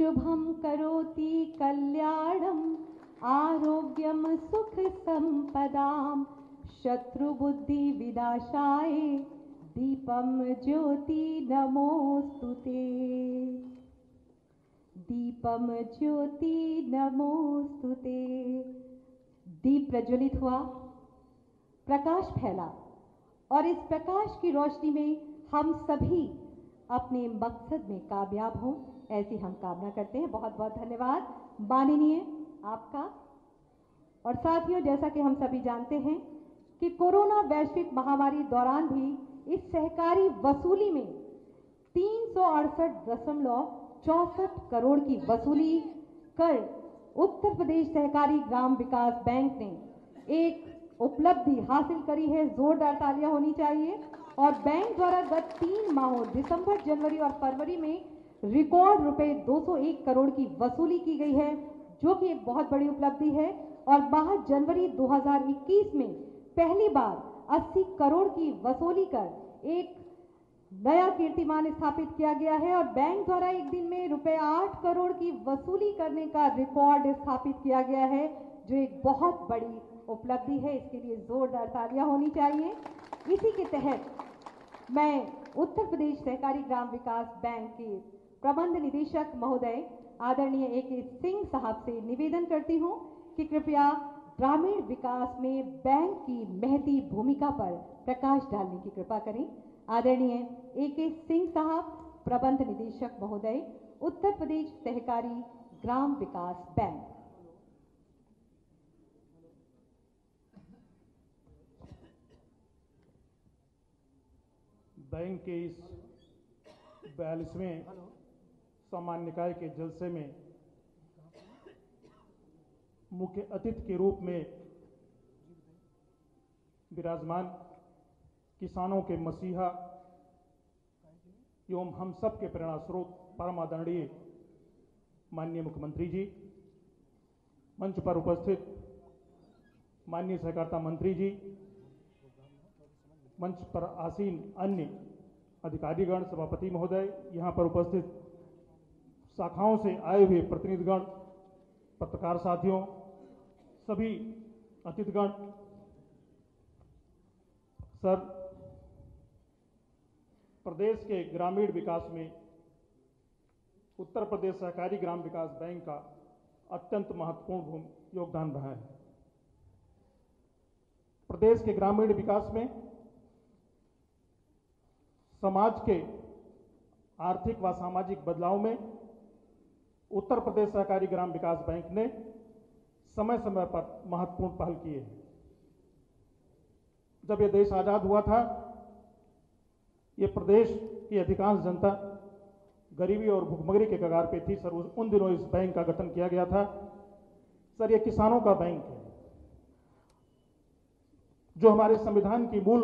शुभम करोति कल्याणम आरोग्यम सुख संपदाम शत्रुबुद्धि विनाशाय दीपम ज्योति नमोस्तुते। दीपम ज्योति नमोस्तुते। दीप प्रज्वलित हुआ, प्रकाश फैला और इस प्रकाश की रोशनी में हम सभी अपने मकसद में कामयाब हों, ऐसी हम कामना करते हैं। बहुत बहुत धन्यवाद माननीय आपका। और साथियों, जैसा कि हम सभी जानते हैं कि कोरोना वैश्विक महामारी दौरान भी इस सहकारी वसूली में 368.64 करोड़ की वसूली कर उत्तर प्रदेश सहकारी ग्राम विकास बैंक ने एक उपलब्धि हासिल करी है। जोरदार तालियां होनी चाहिए। और बैंक द्वारा गत 3 माहों दिसंबर, जनवरी और फरवरी में रिकॉर्ड रुपए 201 करोड़ की वसूली की गई है, जो कि एक बहुत बड़ी उपलब्धि है। और माह जनवरी 2021 में पहली बार 80 करोड़ की वसूली कर एक नया कीर्तिमान स्थापित किया गया है। और बैंक द्वारा एक दिन में रुपए 8 करोड़ की वसूली करने का रिकॉर्ड स्थापित किया गया है, जो एक बहुत बड़ी उपलब्धि है। इसके लिए जोरदार तालियां होनी चाहिए। इसी के तहत मैं उत्तर प्रदेश सहकारी ग्राम विकास बैंक के प्रबंध निदेशक महोदय आदरणीय A.K. सिंह साहब से निवेदन करती हूं कि कृपया ग्रामीण विकास में बैंक की महती भूमिका पर प्रकाश डालने की कृपा करें। आदरणीय A.K. सिंह साहब, प्रबंध निदेशक महोदय, उत्तर प्रदेश सहकारी ग्राम विकास बैंक। बैंक के इस 42वें सामान्य निकाय के जलसे में मुख्य अतिथि के रूप में विराजमान किसानों के मसीहा एवं हम सब के प्रेरणा स्रोत परम आदरणीय माननीय मुख्यमंत्री जी, मंच पर उपस्थित माननीय सहकारिता मंत्री जी, मंच पर आसीन अन्य अधिकारीगण, सभापति महोदय, यहाँ पर उपस्थित शाखाओं से आए हुए प्रतिनिधिगण, पत्रकार साथियों, सभी अतिथिगण, सर, प्रदेश के ग्रामीण विकास में उत्तर प्रदेश सहकारी ग्राम विकास बैंक का अत्यंत महत्वपूर्ण योगदान रहा है। प्रदेश के ग्रामीण विकास में समाज के आर्थिक व सामाजिक बदलाव में उत्तर प्रदेश सहकारी ग्राम विकास बैंक ने समय समय पर महत्वपूर्ण पहल की है। जब यह देश आजाद हुआ था, ये प्रदेश की अधिकांश जनता गरीबी और भुखमरी के कगार पे थी। सर, उन दिनों इस बैंक का गठन किया गया था। सर, ये किसानों का बैंक है। जो हमारे संविधान की मूल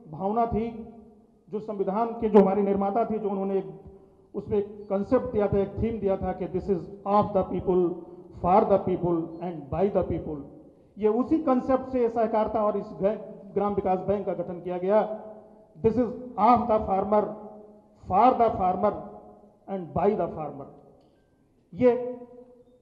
भावना थी, जो संविधान के जो हमारे निर्माता थे, जो उन्होंने उसमें एक कंसेप्ट दिया था, एक थीम दिया था कि this is of the people, for the people and by the people. ये उसी कंसेप्ट से सहकारिता और इस ग्राम विकास बैंक का गठन किया गया। This is of the farmer, for the farmer and by the farmer. ये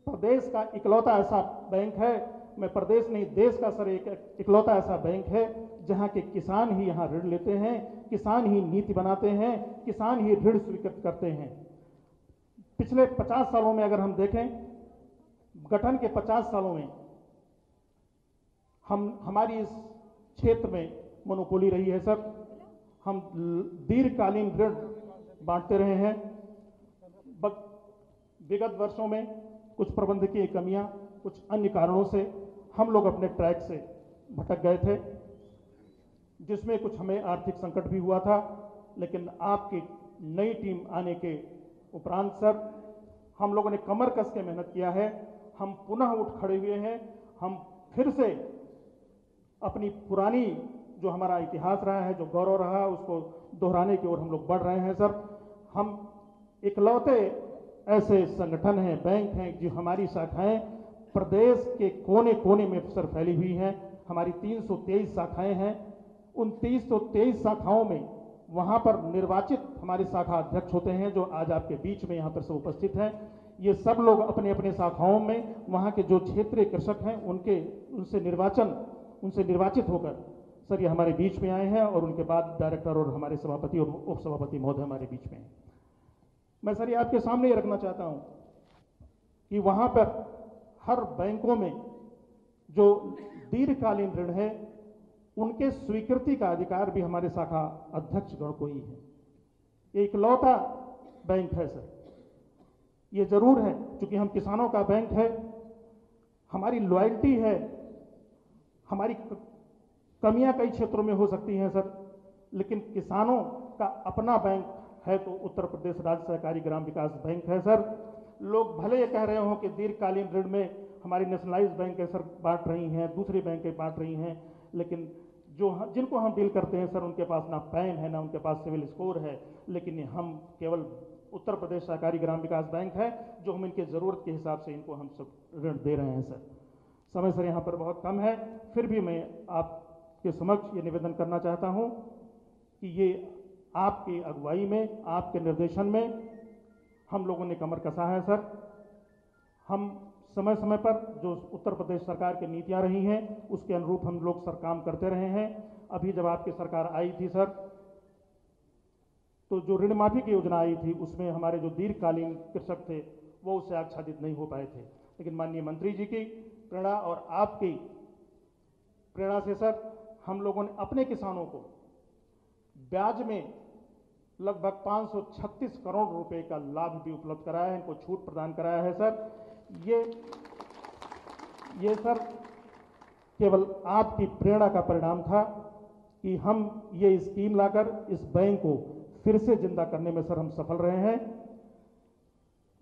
प्रदेश का इकलौता ऐसा बैंक है, मैं प्रदेश नहीं देश का सर एक इकलौता ऐसा बैंक है जहां के किसान ही यहां ऋण लेते हैं, किसान ही नीति बनाते हैं, किसान ही ऋण स्वीकृत करते हैं। पिछले 50 सालों में अगर हम देखें, गठन के 50 सालों में हमारी इस क्षेत्र में मोनोपोली रही है सर। हम दीर्घकालीन ऋण बांटते रहे हैं। विगत वर्षों में कुछ प्रबंधकीय कमियां, कुछ अन्य कारणों से हम लोग अपने ट्रैक से भटक गए थे, जिसमें कुछ हमें आर्थिक संकट भी हुआ था। लेकिन आपकी नई टीम आने के उपरांत सर, हम लोगों ने कमर कस के मेहनत किया है। हम पुनः उठ खड़े हुए हैं। हम फिर से अपनी पुरानी जो हमारा इतिहास रहा है, जो गौरव रहा, उसको दोहराने की ओर हम लोग बढ़ रहे हैं सर। हम इकलौते ऐसे संगठन हैं, बैंक हैं, जो हमारी शाखाएं प्रदेश के कोने कोने में सर फैली हुई हैं। हमारी 323 शाखाएं हैं। उन 323 शाखाओं में वहां पर निर्वाचित हमारे शाखा अध्यक्ष होते हैं, जो आज आपके बीच में यहां पर सब उपस्थित हैं। ये सब लोग अपने अपने शाखाओं में वहाँ के जो क्षेत्रीय कृषक हैं उनसे निर्वाचित होकर सर ये हमारे बीच में आए हैं और उनके बाद डायरेक्टर और हमारे सभापति और उप सभापति महोदय हमारे बीच में हैं। मैं सर ये आपके सामने ये रखना चाहता हूँ कि वहाँ पर हर बैंकों में जो दीर्घकालीन ऋण है उनके स्वीकृति का अधिकार भी हमारे शाखा अध्यक्ष गण को ही है। ये इकलौता बैंक है सर। ये जरूर है क्योंकि हम किसानों का बैंक है, हमारी लॉयल्टी है, हमारी कमियां कई क्षेत्रों में हो सकती हैं सर, लेकिन किसानों का अपना बैंक है तो उत्तर प्रदेश राज्य सहकारी ग्राम विकास बैंक है सर। लोग भले ये कह रहे हो कि दीर्घकालीन ऋण में हमारी नेशनलाइज्ड बैंक सर बांट रही हैं, दूसरी बैंकें बांट रही हैं, लेकिन जिनको हम डील करते हैं सर उनके पास ना पैन है ना उनके पास सिविल स्कोर है, लेकिन हम केवल उत्तर प्रदेश सहकारी ग्राम विकास बैंक है जो हम इनके ज़रूरत के हिसाब से इनको हम सब ऋण दे रहे हैं सर। समय सर यहाँ पर बहुत कम है, फिर भी मैं आपके समक्ष ये निवेदन करना चाहता हूँ कि ये आपकी अगुवाई में, आपके निर्देशन में हम लोगों ने कमर कसा है सर। हम समय समय पर जो उत्तर प्रदेश सरकार की नीतियां रही हैं उसके अनुरूप हम लोग सर काम करते रहे हैं। अभी जब आपकी सरकार आई थी सर तो जो ऋण माफी की योजना आई थी उसमें हमारे जो दीर्घकालीन कृषक थे वो उससे आच्छादित नहीं हो पाए थे, लेकिन माननीय मंत्री जी की प्रेरणा और आपकी प्रेरणा से सर हम लोगों ने अपने किसानों को ब्याज में लगभग 536 करोड़ रुपए का लाभ भी उपलब्ध कराया है, इनको छूट प्रदान कराया है सर। ये सर केवल आपकी प्रेरणा का परिणाम था कि हम ये स्कीम लाकर इस बैंक को फिर से जिंदा करने में सर हम सफल रहे हैं।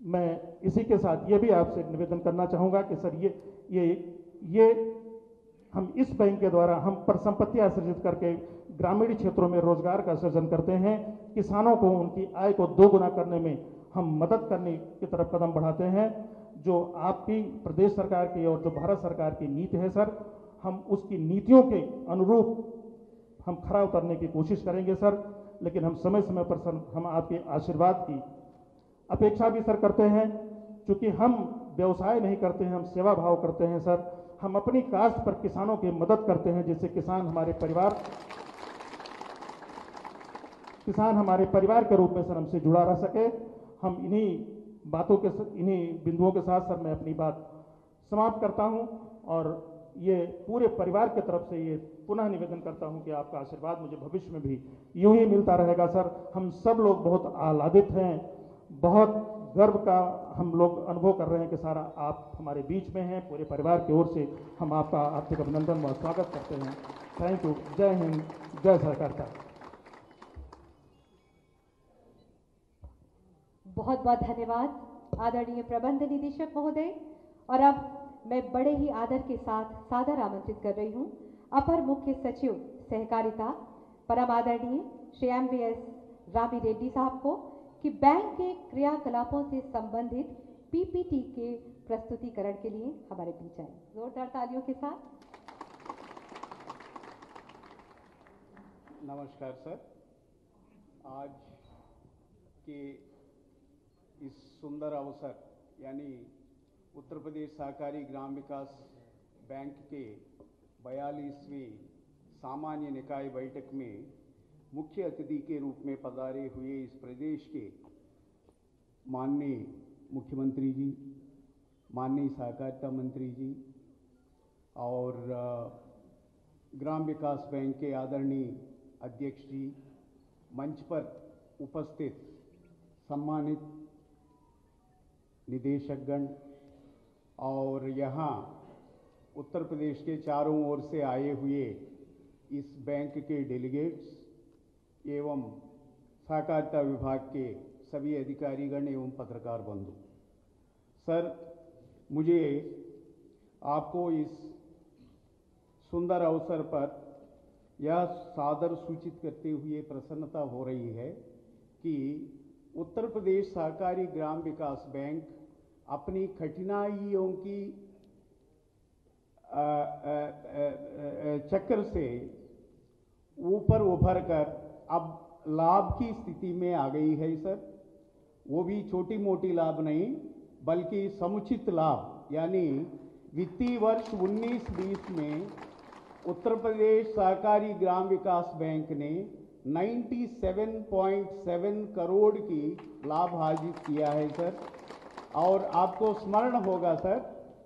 मैं इसी के साथ ये भी आपसे निवेदन करना चाहूँगा कि सर ये हम इस बैंक के द्वारा हम परिसंपत्तियां सृजित करके ग्रामीण क्षेत्रों में रोजगार का सृजन करते हैं, किसानों को उनकी आय को दोगुना करने में हम मदद करने की तरफ कदम बढ़ाते हैं। जो आपकी प्रदेश सरकार की और जो भारत सरकार की नीति है सर, हम उसकी नीतियों के अनुरूप हम खरा उतरने की कोशिश करेंगे सर, लेकिन हम समय समय पर सर हम आपके आशीर्वाद की अपेक्षा भी सर करते हैं, क्योंकि हम व्यवसाय नहीं करते हैं, हम सेवा भाव करते हैं सर। हम अपनी कास्ट पर किसानों की मदद करते हैं जिससे किसान हमारे परिवार के रूप में सर हमसे जुड़ा रह सके। हम इन्हीं बिंदुओं के साथ सर मैं अपनी बात समाप्त करता हूं और ये पूरे परिवार की तरफ से ये पुनः निवेदन करता हूं कि आपका आशीर्वाद मुझे भविष्य में भी यूं ही मिलता रहेगा सर। हम सब लोग बहुत आह्लादित हैं, बहुत गर्व का हम लोग अनुभव कर रहे हैं कि सारा आप हमारे बीच में हैं। पूरे परिवार की ओर से हम आपका हार्दिक अभिनंदन व स्वागत करते हैं। Thank you. जय हिंद, जय सहकारिता। बहुत बहुत धन्यवाद आदरणीय प्रबंध निदेशक महोदय। और अब मैं बड़े ही आदर के साथ सादर आमंत्रित कर रही हूं अपर मुख्य सचिव सहकारिता परम आदरणीय श्री MVS रामी रेड्डी साहब को कि बैंक के क्रियाकलापों से संबंधित PPT के प्रस्तुतिकरण के लिए हमारे बीच आए। जोरदार तालियों के साथ। नमस्कार सर। आज के इस सुंदर अवसर यानी उत्तर प्रदेश सहकारी ग्राम विकास बैंक के 42वीं सामान्य निकाय बैठक में मुख्य अतिथि के रूप में पधारे हुए इस प्रदेश के माननीय मुख्यमंत्री जी, माननीय सहकारिता मंत्री जी और ग्राम विकास बैंक के आदरणीय अध्यक्ष जी, मंच पर उपस्थित सम्मानित निदेशकगण और यहाँ उत्तर प्रदेश के चारों ओर से आए हुए इस बैंक के डेलीगेट्स एवं सहकारिता विभाग के सभी अधिकारीगण एवं पत्रकार बंधु। सर, मुझे आपको इस सुंदर अवसर पर यह सादर सूचित करते हुए प्रसन्नता हो रही है कि उत्तर प्रदेश सहकारी ग्राम विकास बैंक अपनी कठिनाइयों की चक्कर से ऊपर उभर कर अब लाभ की स्थिति में आ गई है सर। वो भी छोटी मोटी लाभ नहीं, बल्कि समुचित लाभ यानी वित्तीय वर्ष 19-20 में उत्तर प्रदेश सहकारी ग्राम विकास बैंक ने 97.7 करोड़ की लाभ अर्जित किया है सर। और आपको स्मरण होगा सर,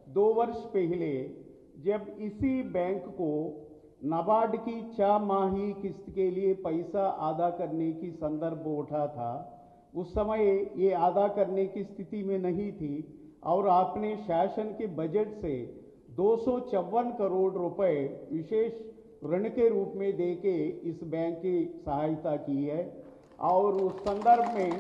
2 वर्ष पहले जब इसी बैंक को नाबार्ड की 6 माही किस्त के लिए पैसा अदा करने की संदर्भ उठा था, उस समय ये अदा करने की स्थिति में नहीं थी और आपने शासन के बजट से 254 करोड़ रुपए विशेष ऋण के रूप में देके इस बैंक की सहायता की है। और उस संदर्भ में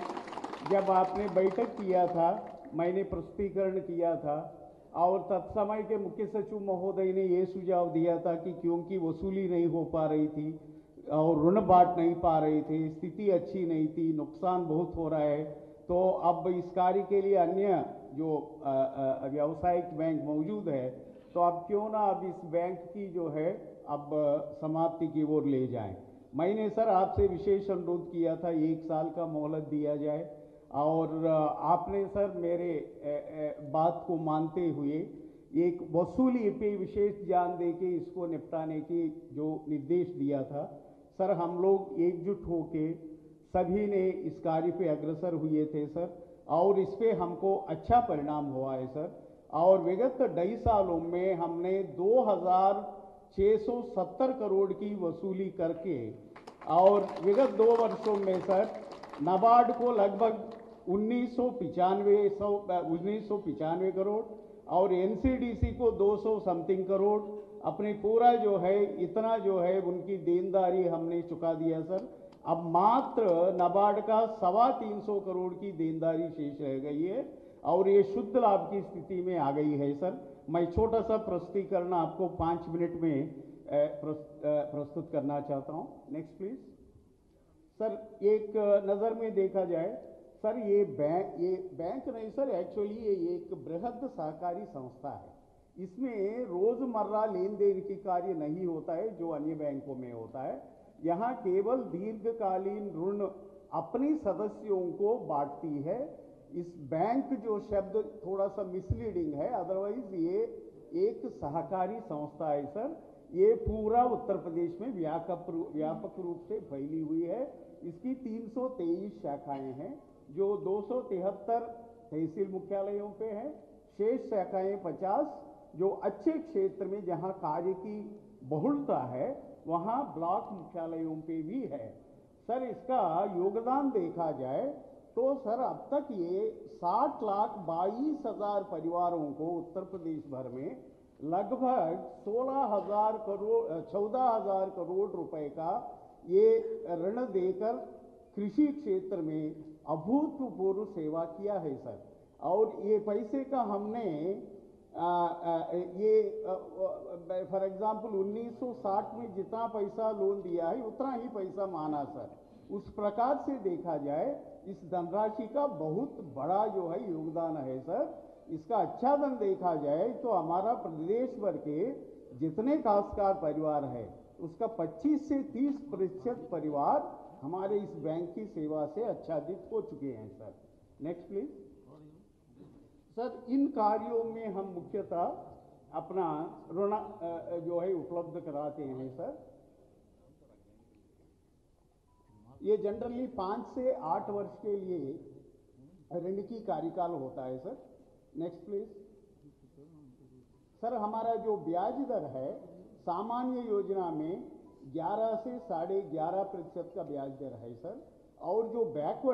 जब आपने बैठक किया था, मैंने प्रस्तुतीकरण किया था और तत्समय के मुख्य सचिव महोदय ने ये सुझाव दिया था कि क्योंकि वसूली नहीं हो पा रही थी और ऋण बांट नहीं पा रहे थे, स्थिति अच्छी नहीं थी, नुकसान बहुत हो रहा है, तो अब इस कार्य के लिए अन्य जो व्यावसायिक बैंक मौजूद है, तो अब क्यों ना अब इस बैंक की जो है अब समाप्ति की ओर ले जाएं। मैंने सर आपसे विशेष अनुरोध किया था 1 साल का मोहलत दिया जाए और आपने सर मेरे बात को मानते हुए एक वसूली पे विशेष ध्यान देके इसको निपटाने की जो निर्देश दिया था। सर हम लोग एकजुट होके सभी ने इस कार्य पे अग्रसर हुए थे सर और इस पे हमको अच्छा परिणाम हुआ है सर। और विगत 2.5 सालों में हमने 2670 करोड़ की वसूली करके और विगत 2 वर्षों में सर नाबार्ड को लगभग 1995 करोड़ और एनसीडीसी को 200 समथिंग करोड़ अपने पूरा जो है इतना जो है उनकी देनदारी हमने चुका दिया सर। अब मात्र नाबार्ड का 325 करोड़ की देनदारी शेष रह गई है और ये शुद्ध लाभ की स्थिति में आ गई है सर। मैं छोटा सा प्रस्तुतीकरण आपको 5 मिनट में प्रस्तुत करना चाहता हूँ। Next please sir. एक नज़र में देखा जाए सर, ये बैंक नहीं सर, एक्चुअली ये एक बृहद सहकारी संस्था है। इसमें रोजमर्रा लेन देन की कार्य नहीं होता है जो अन्य बैंकों में होता है। यहाँ केवल दीर्घकालीन ऋण अपने सदस्यों को बांटती है। इस बैंक जो शब्द थोड़ा सा मिसलीडिंग है, अदरवाइज ये एक सहकारी संस्था है सर। ये पूरा उत्तर प्रदेश में व्यापक रूप से फैली हुई है। इसकी 323 शाखाएं हैं जो 273 तहसील मुख्यालयों पे हैं, शेष शाखाएं 50 जो अच्छे क्षेत्र में जहां कार्य की बहुलता है वहां ब्लॉक मुख्यालयों पे भी है सर। इसका योगदान देखा जाए तो सर अब तक ये 60,22,000 परिवारों को उत्तर प्रदेश भर में लगभग 14,000 करोड़ रुपए का ये ऋण देकर कृषि क्षेत्र में अभूतपूर्व सेवा किया है सर। और ये पैसे का हमने फॉर एग्जाम्पल 1960 में जितना पैसा लोन दिया है उतना ही पैसा माना सर। उस प्रकार से देखा जाए इस धनराशि का बहुत बड़ा जो है योगदान है सर। इसका अच्छा धन देखा जाए तो हमारा प्रदेश भर के जितने काश्तकार परिवार है उसका 25 से 30% परिवार हमारे इस बैंक की सेवा से आच्छादित हो चुके हैं सर। Next please sir. इन कार्यों में हम मुख्यतः अपना ऋण जो है उपलब्ध कराते हैं सर। ये जनरली 5 से 8 वर्ष के लिए ऋण की कार्यकाल होता है सर। Next please sir. हमारा जो ब्याज दर है सामान्य योजना में 11 से 11.5% का ब्याज दर है सर। और जो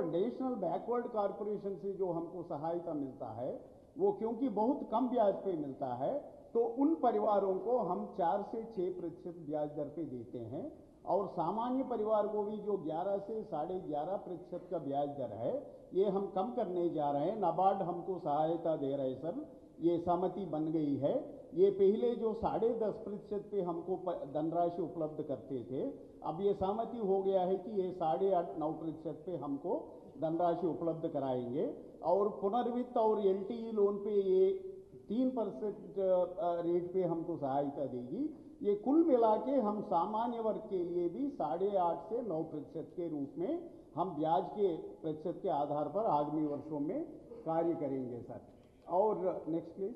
नेशनल बैकवर्ड कॉरपोरेशन से जो हमको सहायता मिलता है वो क्योंकि बहुत कम ब्याज पे मिलता है तो उन परिवारों को हम 4 से 6% ब्याज दर पे देते हैं। और सामान्य परिवार को भी जो 11 से 11.5% का ब्याज दर है ये हम कम करने जा रहे हैं। नाबार्ड हमको सहायता दे रहे हैं सर। ये सहमति बन गई है। ये पहले जो 10.5% पे हमको धनराशि उपलब्ध करते थे, अब ये सहमति हो गया है कि ये 8.5-9% पे हमको धनराशि उपलब्ध कराएंगे। और पुनर्वित्त और एलटीई लोन पे ये 3% रेट पे हमको सहायता देगी। ये कुल मिला के हम सामान्य वर्ग के लिए भी 8.5 से 9% के रूप में हम ब्याज के प्रतिशत के आधार पर आगामी वर्षों में कार्य करेंगे सर। और नेक्स्ट प्लीज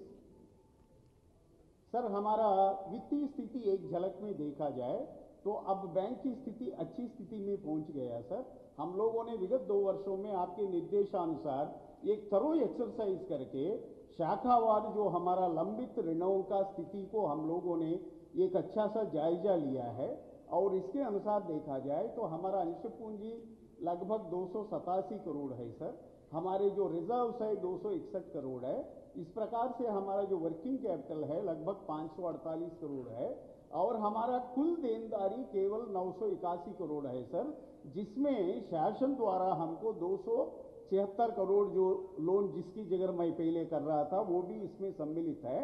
सर, हमारा वित्तीय स्थिति एक झलक में देखा जाए तो अब बैंक की स्थिति अच्छी स्थिति में पहुंच गया सर। हम लोगों ने विगत 2 वर्षों में आपके निर्देशानुसार एक थरो एक्सरसाइज करके शाखावार जो हमारा लंबित ऋणों का स्थिति को हम लोगों ने एक अच्छा सा जायजा लिया है और इसके अनुसार देखा जाए तो हमारा अंश पूंजी लगभग 287 करोड़ है सर। हमारे जो रिजर्व्स है 261 करोड़ है। इस प्रकार से हमारा जो वर्किंग कैपिटल है लगभग 548 करोड़ है और हमारा कुल देनदारी केवल 981 करोड़ है सर, जिसमें शासन द्वारा हमको 276 करोड़ जो लोन जिसकी जगह मैं पहले कर रहा था वो भी इसमें सम्मिलित है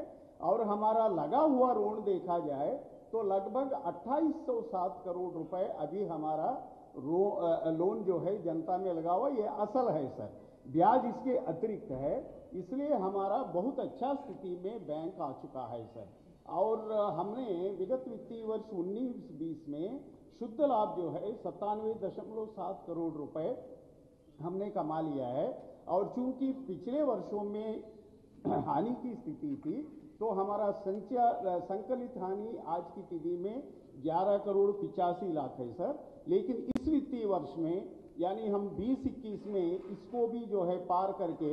और हमारा लगा हुआ ऋण देखा जाए तो लगभग 2807 करोड़ रुपए अभी हमारा लोन जो है जनता में लगा हुआ, ये असल है सर, ब्याज इसके अतिरिक्त है, इसलिए हमारा बहुत अच्छा स्थिति में बैंक आ चुका है सर। और हमने विगत वित्तीय वर्ष 19-20 में शुद्ध लाभ जो है 97.7 करोड़ रुपए हमने कमा लिया है और चूंकि पिछले वर्षों में हानि की स्थिति थी तो हमारा संकलित हानि आज की तिथि में 11 करोड़ 85 लाख है सर। लेकिन इस वित्तीय वर्ष में यानी हम 20-21 में इसको भी जो है पार करके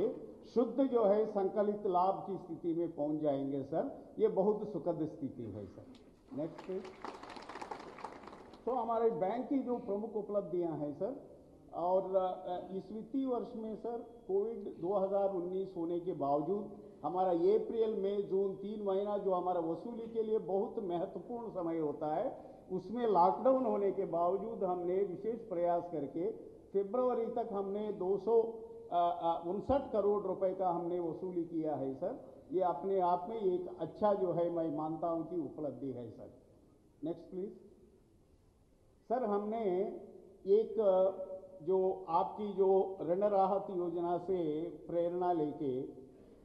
शुद्ध जो है संकलित लाभ की स्थिति में पहुंच जाएंगे सर। ये बहुत सुखद स्थिति है सर। Next page. तो हमारे बैंक की जो प्रमुख उपलब्धियां हैं सर, और इस वित्तीय वर्ष में सर कोविड 2019 होने के बावजूद हमारा अप्रैल मई जून 3 महीना जो हमारा वसूली के लिए बहुत महत्वपूर्ण समय होता है, उसमें लॉकडाउन होने के बावजूद हमने विशेष प्रयास करके फरवरी तक हमने 259 करोड़ रुपए का हमने वसूली किया है सर। ये अपने आप में एक अच्छा जो है मैं मानता हूं कि उपलब्धि है सर। Next please sir. हमने एक जो आपकी जो ऋण राहत योजना से प्रेरणा लेके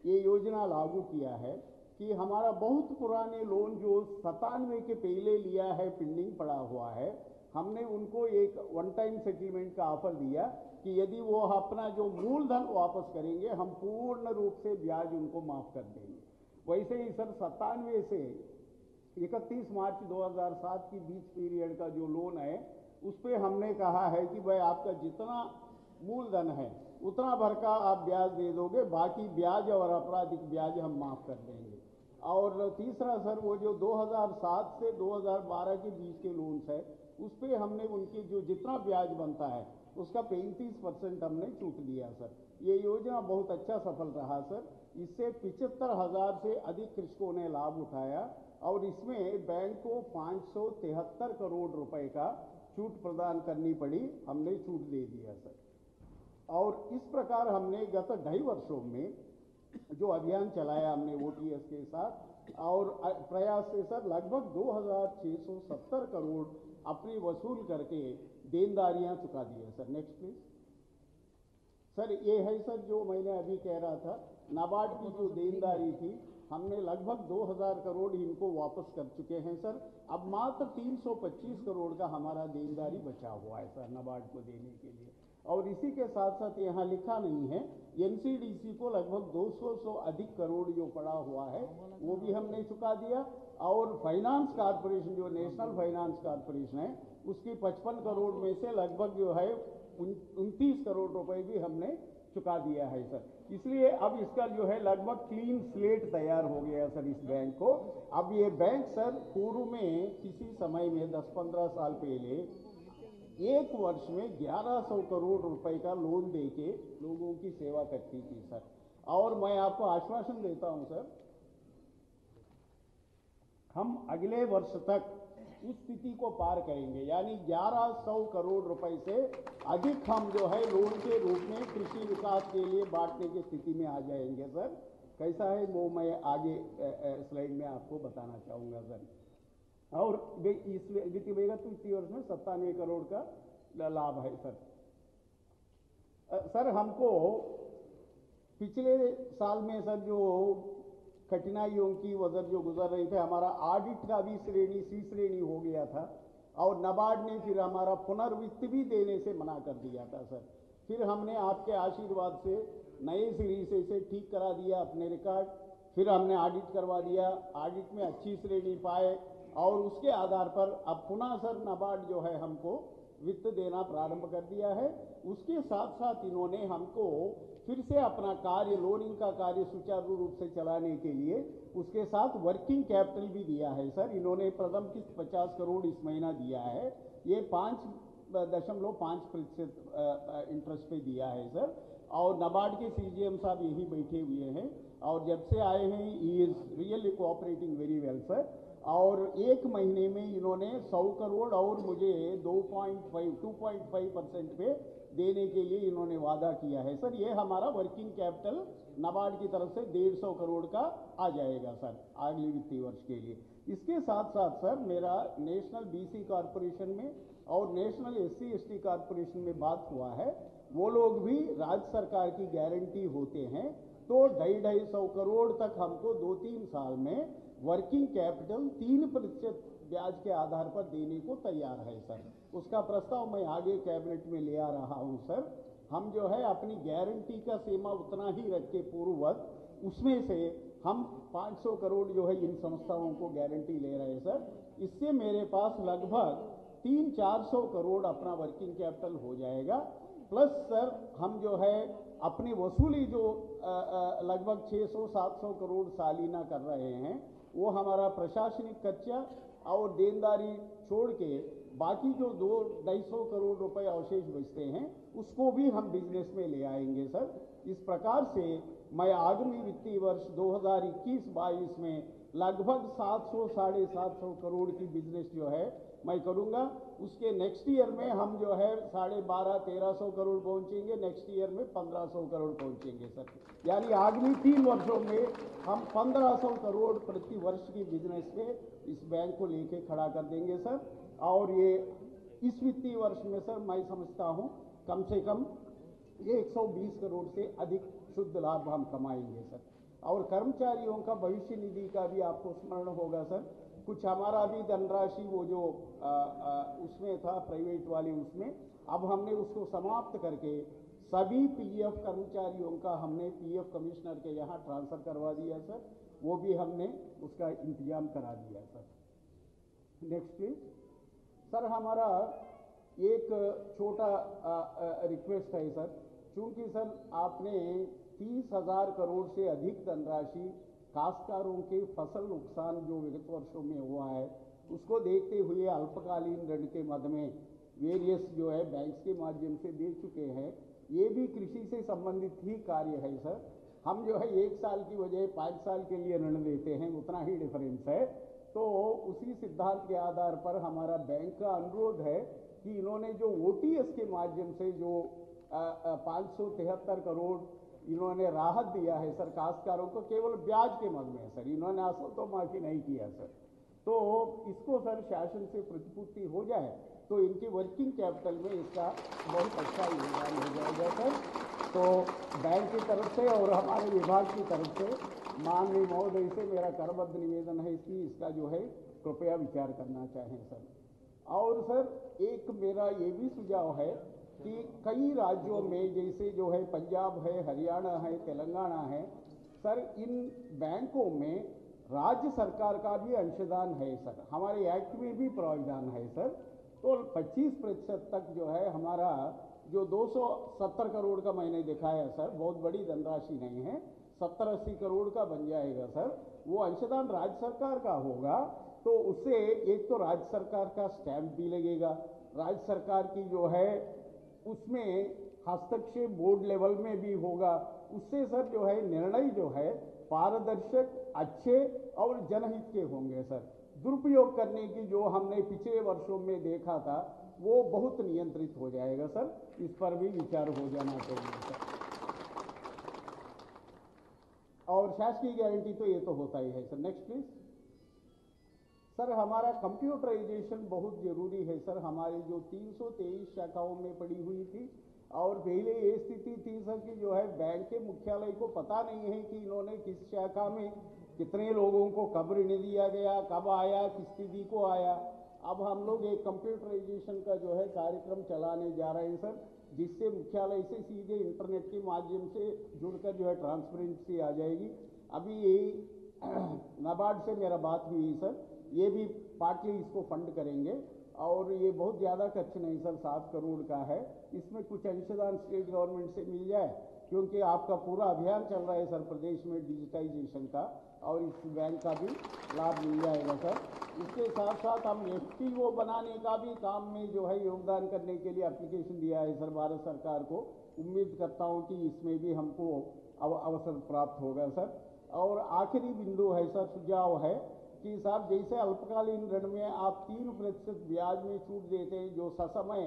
ये योजना लागू किया है कि हमारा बहुत पुराने लोन जो 97 के पहले लिया है पेंडिंग पड़ा हुआ है, हमने उनको एक वन टाइम सेटलमेंट का ऑफर दिया कि यदि वो अपना जो मूलधन वापस करेंगे हम पूर्ण रूप से ब्याज उनको माफ कर देंगे। वैसे ही सर 97 से 31 मार्च 2007 की बीच पीरियड का जो लोन है उस पर हमने कहा है कि भाई आपका जितना मूलधन है उतना भर का आप ब्याज दे दोगे, बाकी ब्याज और आपराधिक ब्याज हम माफ कर देंगे। और तीसरा सर वो जो 2007 से 2012 के बीच के लोन्स है उस पर हमने उनकी जो जितना ब्याज बनता है उसका 35% हमने छूट दिया सर। ये योजना बहुत अच्छा सफल रहा सर। इससे 75,000 से अधिक कृषकों ने लाभ उठाया और इसमें बैंक को 573 करोड़ रुपए का छूट प्रदान करनी पड़ी, हमने छूट दे दिया सर। और इस प्रकार हमने गत 2.5 वर्षों में जो अभियान चलाया हमने OTS के साथ और प्रयास से सर लगभग 2,670 करोड़ अपनी वसूल करके देनदारियां चुका दी है सर। Next please sir. ये है सर जो मैंने अभी कह रहा था, नाबार्ड की जो देनदारी थी हमने लगभग 2,000 करोड़ इनको वापस कर चुके हैं सर। अब मात्र 325 करोड़ का हमारा देनदारी बचा हुआ है सर नाबार्ड को देने के लिए। और इसी के साथ साथ यहाँ लिखा नहीं है NCDC को लगभग 200 से अधिक करोड़ जो पड़ा हुआ है वो भी हमने चुका दिया। और फाइनेंस कॉर्पोरेशन जो नेशनल फाइनेंस कॉर्पोरेशन है उसकी 55 करोड़ में से लगभग जो है 29 करोड़ रुपए भी हमने चुका दिया है सर। इसलिए अब इसका जो है लगभग क्लीन स्लेट तैयार हो गया सर इस बैंक को। अब ये बैंक सर पूर्व में किसी समय में 10-15 साल पहले एक वर्ष में 1100 करोड़ रुपए का लोन देके लोगों की सेवा करती थी सर। और मैं आपको आश्वासन देता हूं सर, हम अगले वर्ष तक उस स्थिति को पार करेंगे, यानी 1100 करोड़ रुपए से अधिक हम जो है लोन के रूप में कृषि विकास के लिए बांटने की स्थिति में आ जाएंगे सर। कैसा है वो मैं आगे स्लाइड में आपको बताना चाहूंगा सर। और इस विगत वित्तीय वर्ष में 97 करोड़ का लाभ है सर। सर हमको पिछले साल में सर जो कठिनाइयों की वजह जो गुजर रही थे, हमारा ऑडिट का भी श्रेणी C श्रेणी हो गया था और नाबार्ड ने फिर हमारा पुनर्वित्त भी देने से मना कर दिया था सर। फिर हमने आपके आशीर्वाद से नए सिरे से इसे ठीक करा दिया अपने रिकॉर्ड, फिर हमने ऑडिट करवा दिया, ऑडिट में अच्छी श्रेणी पाए और उसके आधार पर अब पुनः सर नाबार्ड जो है हमको वित्त देना प्रारंभ कर दिया है। उसके साथ साथ इन्होंने हमको फिर से अपना कार्य, लोनिंग का कार्य सुचारू रूप से चलाने के लिए उसके साथ वर्किंग कैपिटल भी दिया है सर। इन्होंने प्रथम किस्त 50 करोड़ इस महीना दिया है, ये 5.5% इंटरेस्ट पे दिया है सर। और नाबार्ड के सीजीएम साहब यही बैठे हुए हैं और जब से आए हैं he is really cooperating very well sir. और एक महीने में इन्होंने 100 करोड़ और मुझे 2.5% पे देने के लिए इन्होंने वादा किया है सर। ये हमारा वर्किंग कैपिटल नाबार्ड की तरफ से 150 करोड़ का आ जाएगा सर अगले वित्तीय वर्ष के लिए। इसके साथ साथ सर मेरा नेशनल बीसी कॉरपोरेशन में और नेशनल एससी एसटी कॉरपोरेशन में बात हुआ है, वो लोग भी राज्य सरकार की गारंटी होते हैं तो 250 करोड़ तक हमको 2-3 साल में वर्किंग कैपिटल 3% ब्याज के आधार पर देने को तैयार है सर। उसका प्रस्ताव मैं आगे कैबिनेट में ले आ रहा हूं सर। हम जो है अपनी गारंटी का सीमा उतना ही रख के पूर्ववत उसमें से हम 500 करोड़ जो है इन संस्थाओं को गारंटी ले रहे हैं सर। इससे मेरे पास लगभग 300-400 करोड़ अपना वर्किंग कैपिटल हो जाएगा। प्लस सर हम जो है अपनी वसूली जो लगभग 600-700 करोड़ सालीना कर रहे हैं, वो हमारा प्रशासनिक खर्चा और देनदारी छोड़ के बाकी जो 200-250 करोड़ रुपए अवशेष बचते हैं उसको भी हम बिजनेस में ले आएंगे सर। इस प्रकार से मैं आगामी वित्तीय वर्ष 2021-22 में लगभग 700-750 करोड़ की बिजनेस जो है मैं करूंगा। उसके नेक्स्ट ईयर में हम जो है 12,500-1,300 करोड़ पहुंचेंगे, नेक्स्ट ईयर में 1,500 करोड़ पहुंचेंगे सर। यानी आगामी 3 वर्षों में हम 1,500 करोड़ प्रति वर्ष की बिजनेस पे इस बैंक को लेके खड़ा कर देंगे सर। और ये इस वित्तीय वर्ष में सर मैं समझता हूं कम से कम ये 120 करोड़ से अधिक शुद्ध लाभ हम कमाएंगे सर। और कर्मचारियों का भविष्य निधि का भी आपको स्मरण होगा सर, कुछ हमारा भी धनराशि वो जो उसमें था प्राइवेट वाली, उसमें अब हमने उसको समाप्त करके सभी पीएफ कर्मचारियों का हमने पीएफ कमिश्नर के यहाँ ट्रांसफर करवा दिया सर। वो भी हमने उसका इंतजाम करा दिया सर। Next please sir. हमारा एक छोटा रिक्वेस्ट है सर, चूंकि सर आपने 30,000 करोड़ से अधिक धनराशि काश्तकारों के फसल नुकसान जो विगत वर्षों में हुआ है उसको देखते हुए अल्पकालीन ऋण के मद में वेरियस जो है बैंक्स के माध्यम से दे चुके हैं। ये भी कृषि से संबंधित ही कार्य है सर। हम जो है 1 साल की बजाय 5 साल के लिए ऋण देते हैं, उतना ही डिफरेंस है। तो उसी सिद्धांत के आधार पर हमारा बैंक का अनुरोध है कि इन्होंने जो ओटीएस के माध्यम से जो 573 करोड़ इन्होंने राहत दिया है सर काश्तकारों को, केवल ब्याज के मद में सर, इन्होंने असल तो माफी नहीं किया सर। तो इसको सर शासन से प्रतिपूर्ति हो जाए तो इनकी वर्किंग कैपिटल में इसका बहुत अच्छा योगदान हो जाएगा सर। तो बैंक की तरफ से और हमारे विभाग की तरफ से माननीय महोदय से मेरा करबद्ध निवेदन है कि इसका जो है कृपया विचार करना चाहें सर। और सर एक मेरा ये भी सुझाव है कि कई राज्यों में जैसे जो है पंजाब है, हरियाणा है, तेलंगाना है सर, इन बैंकों में राज्य सरकार का भी अंशदान है सर। हमारे एक्ट में भी प्रावधान है सर। तो 25% तक जो है हमारा जो 270 करोड़ का मैंने दिखाया सर, बहुत बड़ी धनराशि नहीं है, 70-80 करोड़ का बन जाएगा सर। वो अंशदान राज्य सरकार का होगा तो उससे एक तो राज्य सरकार का स्टैंप भी लगेगा, राज्य सरकार की जो है उसमें हस्तक्षेप बोर्ड लेवल में भी होगा। उससे सर जो है निर्णय जो है पारदर्शक, अच्छे और जनहित के होंगे सर। दुरुपयोग करने की जो हमने पिछले वर्षों में देखा था वो बहुत नियंत्रित हो जाएगा सर। इस पर भी विचार हो जाना चाहिए सर। और शासकीय गारंटी तो ये तो होता ही है सर। Next please sir. हमारा कंप्यूटराइजेशन बहुत जरूरी है सर। हमारी जो 323 शाखाओं में पड़ी हुई थी और पहले ये स्थिति थी सर कि जो है बैंक के मुख्यालय को पता नहीं है कि इन्होंने किस शाखा में कितने लोगों को कब ऋण दिया गया, कब आया, किस तिथि को आया। अब हम लोग एक कंप्यूटराइजेशन का जो है कार्यक्रम चलाने जा रहे हैं सर। जिससे मुख्यालय से सीधे इंटरनेट के माध्यम से जुड़कर जो है ट्रांसपेरेंसी आ जाएगी। अभी नाबार्ड से मेरा बात हुई है सर, ये भी पार्टली इसको फंड करेंगे और ये बहुत ज़्यादा खर्च नहीं सर, 7 करोड़ का है। इसमें कुछ अंशदान स्टेट गवर्नमेंट से मिल जाए, क्योंकि आपका पूरा अभियान चल रहा है सर प्रदेश में डिजिटाइजेशन का, और इस बैंक का भी लाभ मिल जाएगा सर। इसके साथ साथ हम FPO बनाने का भी काम में जो है योगदान करने के लिए एप्लीकेशन दिया है सर भारत सरकार को। उम्मीद करता हूँ कि इसमें भी हमको अवसर प्राप्त होगा सर। और आखिरी बिंदु है सर, सुझाव है कि साहब जैसे अल्पकालीन ऋण में आप 3% ब्याज में छूट देते हैं जो ससमय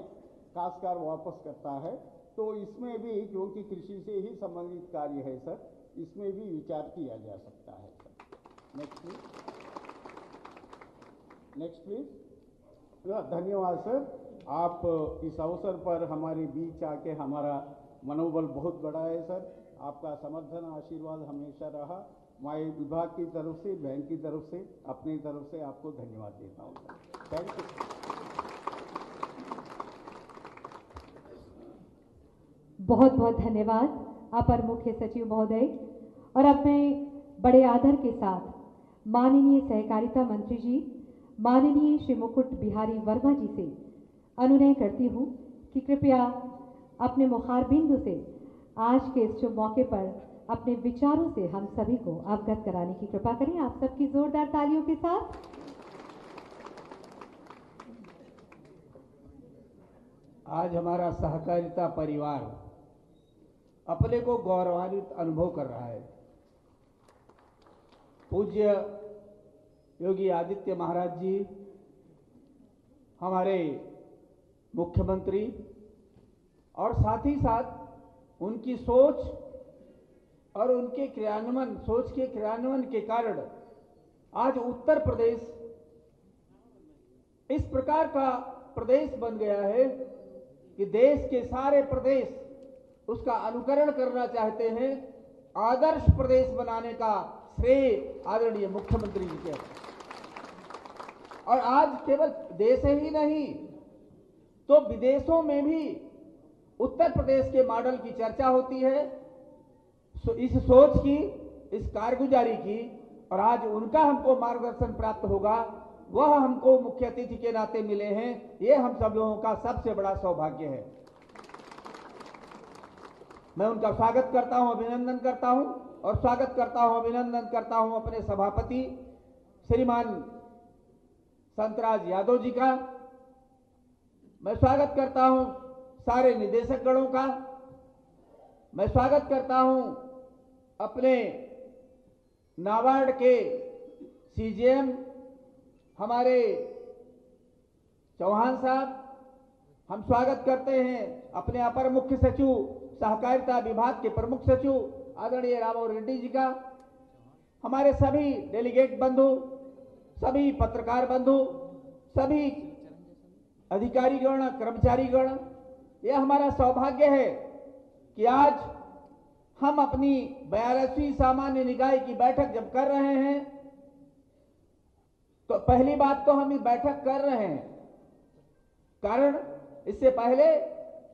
काश्तकार वापस करता है, तो इसमें भी क्योंकि कृषि से ही संबंधित कार्य है सर, इसमें भी विचार किया जा सकता है सर। Next please. धन्यवाद सर, आप इस अवसर पर हमारे बीच आके हमारा मनोबल बहुत बढ़ा है सर। आपका समर्थन आशीर्वाद हमेशा रहा। मैं विभाग की तरफ से, बैंक की तरफ से, अपनी तरफ से आपको धन्यवाद देता हूँ सर। Thank you. बहुत बहुत धन्यवाद अपर मुख्य सचिव महोदय। और अब मैं बड़े आदर के साथ माननीय सहकारिता मंत्री जी माननीय श्री मुकुट बिहारी वर्मा जी से अनुनय करती हूँ कि कृपया अपने मुखारबिंदु से आज के इस शुभ मौके पर अपने विचारों से हम सभी को अवगत कराने की कृपा करें। आप सबकी जोरदार तालियों के साथ। आज हमारा सहकारिता परिवार अपने को गौरवान्वित अनुभव कर रहा है। पूज्य योगी आदित्य महाराज जी, हमारे मुख्यमंत्री, और साथ ही साथ उनकी सोच और उनके सोच के क्रियान्वयन के कारण आज उत्तर प्रदेश इस प्रकार का प्रदेश बन गया है कि देश के सारे प्रदेश उसका अनुकरण करना चाहते हैं। आदर्श प्रदेश बनाने का श्रेय आदरणीय मुख्यमंत्री जी के। और आज केवल देश ही नहीं तो विदेशों में भी उत्तर प्रदेश के मॉडल की चर्चा होती है, इस सोच की, इस कारगुजारी की। और आज उनका हमको मार्गदर्शन प्राप्त होगा, वह हमको मुख्य अतिथि के नाते मिले हैं। ये हम सब लोगों का सबसे बड़ा सौभाग्य है। मैं उनका स्वागत करता हूं, अभिनंदन करता हूं, और स्वागत करता हूं, अभिनंदन करता हूं अपने सभापति श्रीमान संतराज यादव जी का। मैं स्वागत करता हूं सारे निदेशक गणों का। मैं स्वागत करता हूं अपने नाबार्ड के CGM हमारे चौहान साहब। हम स्वागत करते हैं अपने अपर मुख्य सचिव सहकारिता विभाग के प्रमुख सचिव आदरणीय रामाराव रेड्डी जी का। हमारे सभी डेलीगेट बंधु, सभी पत्रकार बंधु, सभी अधिकारीगण, कर्मचारीगण, यह हमारा सौभाग्य है कि आज हम अपनी 42वीं सामान्य निकाय की बैठक जब कर रहे हैं, तो पहली बात तो हम ये बैठक कर रहे हैं, कारण इससे पहले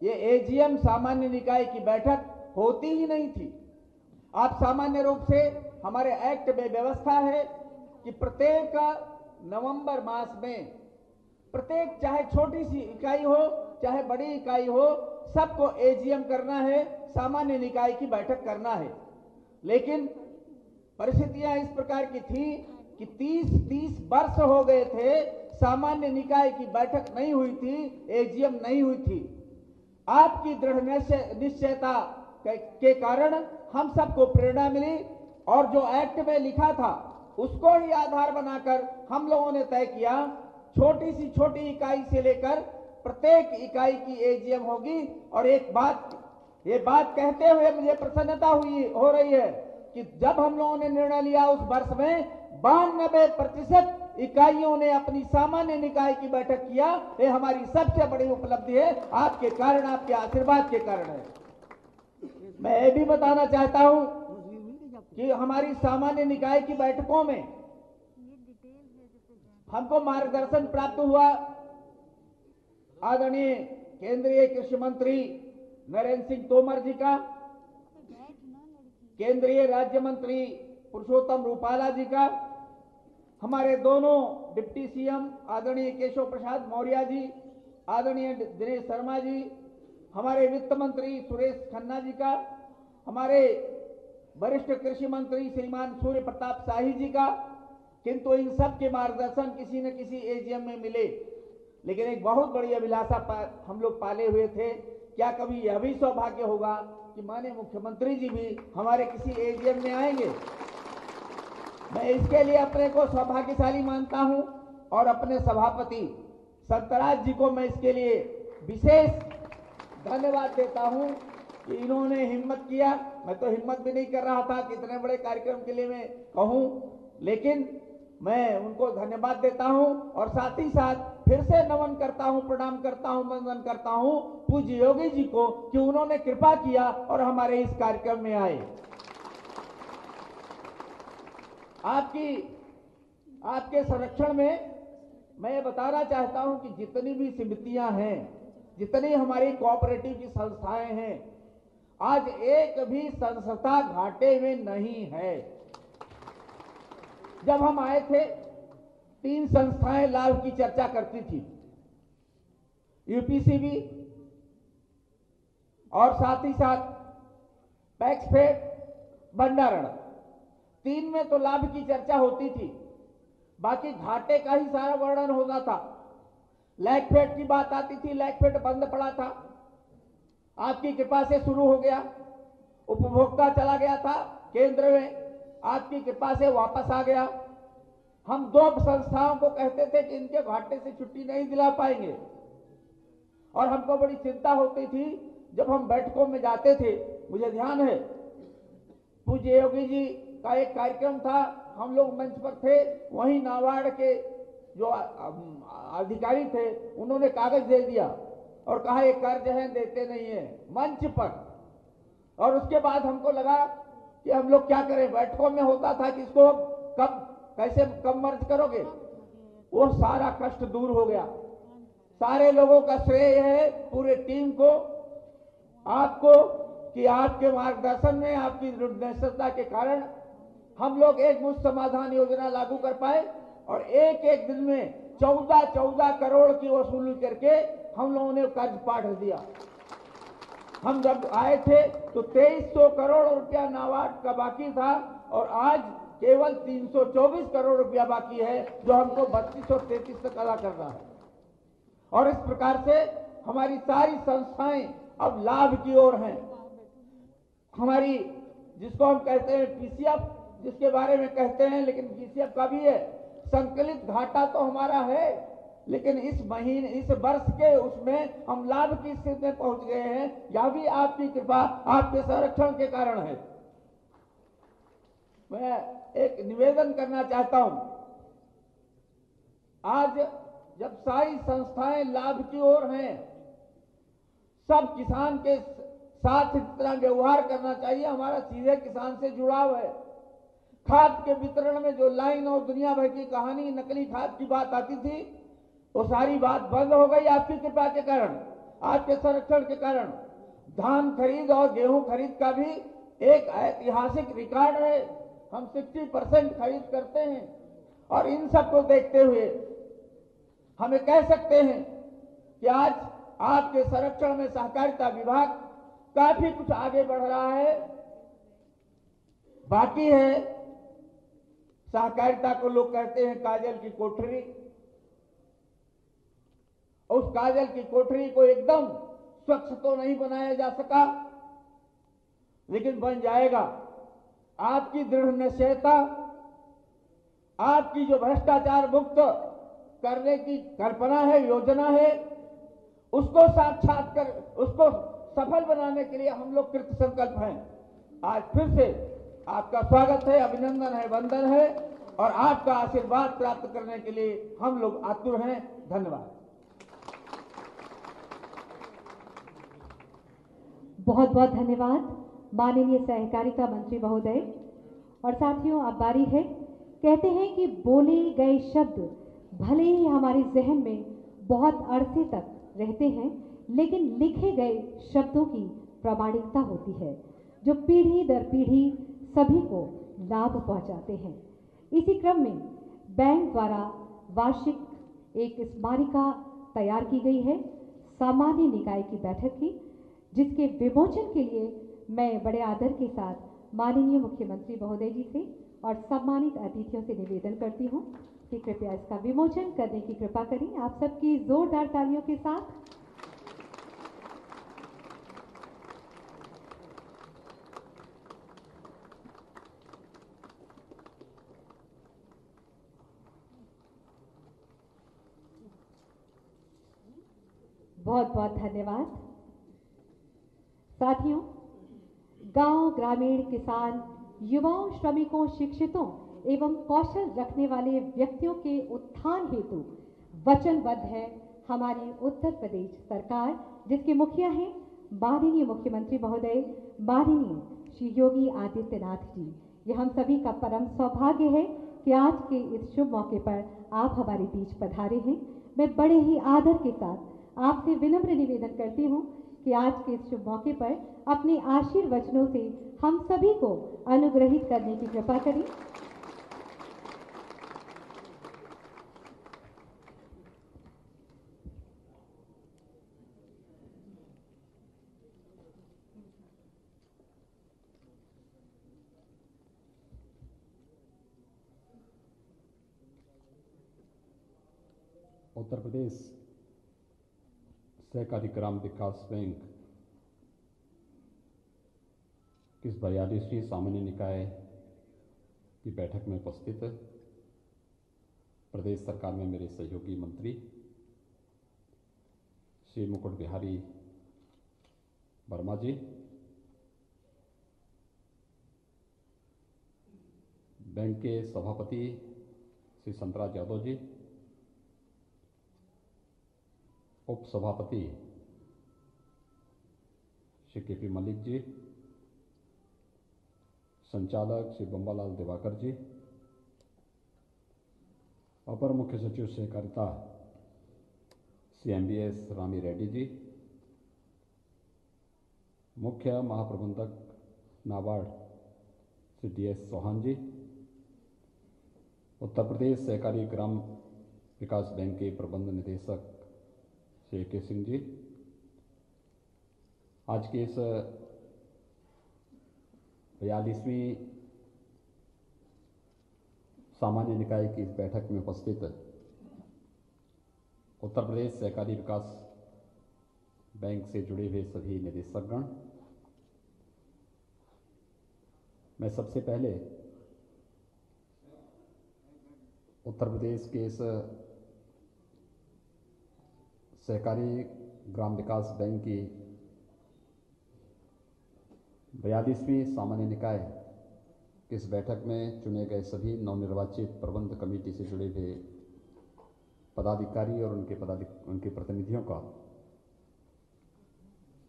ये AGM सामान्य निकाय की बैठक होती ही नहीं थी। आप सामान्य रूप से हमारे एक्ट में व्यवस्था है कि प्रत्येक नवंबर मास में प्रत्येक, चाहे छोटी सी इकाई हो चाहे बड़ी इकाई हो, सबको AGM करना है, सामान्य निकाय की बैठक करना है। लेकिन परिस्थितियां इस प्रकार की थी कि 30 वर्ष हो गए थे, सामान्य निकाय की बैठक नहीं हुई थी, AGM नहीं हुई थी। आपकी दृढ़ निश्चयता के कारण हम सबको प्रेरणा मिली, और जो एक्ट में लिखा था उसको ही आधार बनाकर हम लोगों ने तय किया, छोटी सी छोटी इकाई से लेकर प्रत्येक इकाई की AGM होगी। और ये बात कहते हुए मुझे प्रसन्नता हो रही है कि जब हम लोगों ने निर्णय लिया उस वर्ष में 92% इकाइयों ने अपनी सामान्य निकाय की बैठक किया। ये हमारी सबसे बड़ी उपलब्धि है, आपके कारण, आपके आशीर्वाद के कारण है। मैं ये भी बताना चाहता हूं कि हमारी सामान्य निकाय की बैठकों में हमको मार्गदर्शन प्राप्त हुआ आदरणीय केंद्रीय कृषि मंत्री नरेंद्र सिंह तोमर जी का, केंद्रीय राज्य मंत्री पुरुषोत्तम रूपाला जी का, हमारे दोनों डिप्टी सीएम आदरणीय केशव प्रसाद मौर्य जी, आदरणीय दिनेश शर्मा जी, हमारे वित्त मंत्री सुरेश खन्ना जी का, हमारे वरिष्ठ कृषि मंत्री श्रीमान सूर्य प्रताप शाही जी का, किंतु इन सब के मार्गदर्शन किसी न किसी एजीएम में मिले। लेकिन एक बहुत बड़ी अभिलाषा हम लोग पाले हुए थे, क्या कभी यह भी सौभाग्य होगा कि माननीय मुख्यमंत्री जी भी हमारे किसी एजीएम में आएंगे। मैं इसके लिए अपने को सौभाग्यशाली मानता हूं और अपने सभापति संतराज जी को मैं इसके लिए विशेष धन्यवाद देता हूं कि इन्होंने हिम्मत किया। मैं तो हिम्मत भी नहीं कर रहा था कि इतने बड़े कार्यक्रम के लिए मैं कहूं, लेकिन मैं उनको धन्यवाद देता हूं और साथ ही साथ फिर से नमन करता हूं, प्रणाम करता हूं, वंदन करता हूं पूज्य योगी जी को कि उन्होंने कृपा किया और हमारे इस कार्यक्रम में आए। आपके संरक्षण में मैं ये बताना चाहता हूं कि जितनी भी समितियां हैं, जितनी हमारी कोऑपरेटिव की संस्थाएं हैं, आज एक भी संस्था घाटे में नहीं है। जब हम आए थे 3 संस्थाएं लाभ की चर्चा करती थी, यूपीसीबी और साथ ही साथ पैक्सफेड, भंडारण। 3 में तो लाभ की चर्चा होती थी, बाकी घाटे का ही सारा वर्णन होता था। लैगफेड की बात आती थी, लैगफेड बंद पड़ा था, आपकी कृपा से शुरू हो गया। उपभोक्ता चला गया था केंद्र में, आपकी कृपा से वापस आ गया। हम 2 संस्थाओं को कहते थे कि इनके घाटे से छुट्टी नहीं दिला पाएंगे और हमको बड़ी चिंता होती थी जब हम बैठकों में जाते थे। मुझे ध्यान है पूज्य योगी जी का एक कार्यक्रम था, हम लोग मंच पर थे, वहीं नाबार्ड के जो अधिकारी थे उन्होंने कागज दे दिया और कहा ये कर्ज है, देते नहीं है, मंच पर। और उसके बाद हमको लगा कि हम लोग क्या करें, बैठकों में होता था कि इसको कब मर्ज करोगे। वो सारा कष्ट दूर हो गया। सारे लोगों का श्रेय है पूरे टीम को, आपको, कि आपके मार्गदर्शन में, आपकी दृढ़ता के कारण हम लोग एक मुश्त समाधान योजना लागू कर पाए और एक दिन में 14 करोड़ की वसूली करके हम लोगों ने कर्ज पाट दिया। हम जब आए थे तो 2300 करोड़ रुपया नाबार्ड का बाकी था और आज केवल 324 करोड़ रुपया बाकी है, जो हमको 3233 तक अदा करना है। और इस प्रकार से हमारी सारी संस्थाएं अब लाभ की ओर हैं। हमारी, जिसको हम कहते हैं पीसीएफ, जिसके बारे में कहते हैं, लेकिन पीसीएफ का भी है, संकलित घाटा तो हमारा है, लेकिन इस वर्ष के उसमें हम लाभ की स्थिति में पहुंच गए हैं। यह भी आपकी कृपा, आपके संरक्षण के कारण है। मैं एक निवेदन करना चाहता हूं, आज जब सारी संस्थाएं लाभ की ओर हैं, सब किसान के साथ इस तरह व्यवहार करना चाहिए। हमारा सीधे किसान से जुड़ाव है। खाद के वितरण में जो लाइन और दुनिया भर की कहानी, नकली खाद की बात आती थी, वो सारी बात बंद हो गई आपकी कृपा के कारण, आपके संरक्षण के कारण। धान खरीद और गेहूं खरीद का भी एक ऐतिहासिक रिकॉर्ड है। हम 60% खरीद करते हैं और इन सब को देखते हुए हमें कह सकते हैं कि आज आपके संरक्षण में सहकारिता विभाग काफी कुछ आगे बढ़ रहा है। बाकी है, सहकारिता को लोग कहते हैं काजल की कोठरी। उस काजल की कोठरी को एकदम स्वच्छ तो नहीं बनाया जा सका, लेकिन बन जाएगा। आपकी दृढ़ निश्चयता, आपकी जो भ्रष्टाचार मुक्त करने की कल्पना है, योजना है, उसको साक्षात कर, उसको सफल बनाने के लिए हम लोग कृत संकल्प हैं। आज फिर से आपका स्वागत है, अभिनंदन है, वंदन है और आपका आशीर्वाद प्राप्त करने के लिए हम लोग आतुर हैं। धन्यवाद। बहुत बहुत धन्यवाद माननीय सहकारिता मंत्री महोदय। और साथियों, अब बारी है, कहते हैं कि बोले गए शब्द भले ही हमारे जहन में बहुत अरसे तक रहते हैं, लेकिन लिखे गए शब्दों की प्रामाणिकता होती है जो पीढ़ी दर पीढ़ी सभी को लाभ पहुंचाते हैं। इसी क्रम में बैंक द्वारा वार्षिक एक स्मारिका तैयार की गई है सामान्य निकाय की बैठक की, जिसके विमोचन के लिए मैं बड़े आदर के साथ माननीय मुख्यमंत्री महोदय जी से और सम्मानित अतिथियों से निवेदन करती हूं कि कृपया इसका विमोचन करने की कृपा करें। आप सबकी जोरदार तालियों के साथ। बहुत बहुत धन्यवाद। साथियों, गांव, ग्रामीण, किसान, युवाओं, श्रमिकों, शिक्षितों एवं कौशल रखने वाले व्यक्तियों के उत्थान हेतु वचनबद्ध है हमारी उत्तर प्रदेश सरकार, जिसके मुखिया हैं माननीय मुख्यमंत्री महोदय माननीय श्री योगी आदित्यनाथ जी। ये हम सभी का परम सौभाग्य है कि आज के इस शुभ मौके पर आप हमारे बीच पधारे हैं। मैं बड़े ही आदर के साथ आपसे विनम्र निवेदन करती हूं कि आज के इस शुभ मौके पर अपने आशीर्वचनों से हम सभी को अनुग्रहित करने की कृपा करें। उत्तर प्रदेश सहकारी ग्राम विकास बैंक की 42वीं सामान्य निकाय की बैठक में उपस्थित प्रदेश सरकार में मेरे सहयोगी मंत्री श्री मुकुट बिहारी वर्मा जी, बैंक के सभापति श्री संतराज यादव जी, उप सभापति श्री के पी मलिक जी, संचालक श्री बम्बालाल दिवाकर जी, अपर मुख्य सचिव सहकारिता श्री MBS रामी रेड्डी जी, मुख्य महाप्रबंधक नाबार्ड श्री DS चौहान जी, उत्तर प्रदेश सहकारी ग्राम विकास बैंक के प्रबंध निदेशक श्री AK सिंह जी, आज के इस 42वीं सामान्य निकाय की इस बैठक में उपस्थित उत्तर प्रदेश सहकारी विकास बैंक से जुड़े हुए सभी निदेशकगण, मैं सबसे पहले उत्तर प्रदेश के इस सहकारी ग्राम विकास बैंक की 42वीं सामान्य निकाय की इस बैठक में चुने गए सभी नवनिर्वाचित प्रबंध कमेटी से जुड़े हुए पदाधिकारी और उनके प्रतिनिधियों का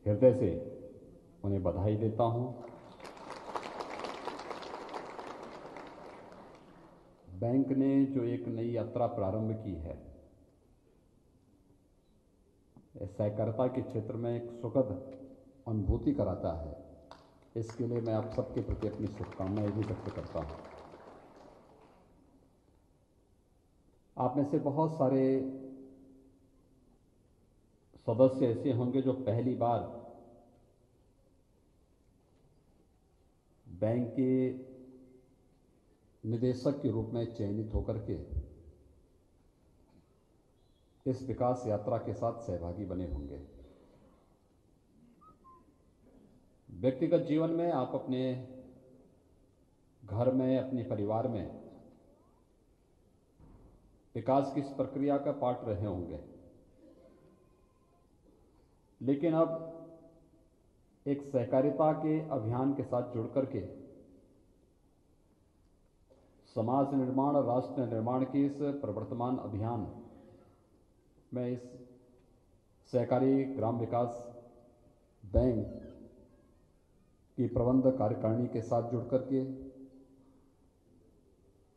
हृदय से उन्हें बधाई देता हूं। बैंक ने जो एक नई यात्रा प्रारंभ की है, सहकारिता के क्षेत्र में एक सुखद अनुभूति कराता है, इसके लिए मैं आप सबके प्रति अपनी शुभकामनाएं भी व्यक्त करता हूं। आप में से बहुत सारे सदस्य ऐसे होंगे जो पहली बार बैंक के निदेशक के रूप में चयनित होकर के इस विकास यात्रा के साथ सहभागी बने होंगे। व्यक्तिगत जीवन में आप अपने घर में, अपने परिवार में विकास की इस प्रक्रिया का पार्ट रहे होंगे, लेकिन अब एक सहकारिता के अभियान के साथ जुड़कर के समाज निर्माण और राष्ट्र निर्माण के इस प्रवर्तमान अभियान में इस सहकारी ग्राम विकास बैंक की प्रबंध कार्यकारिणी के साथ जुड़कर के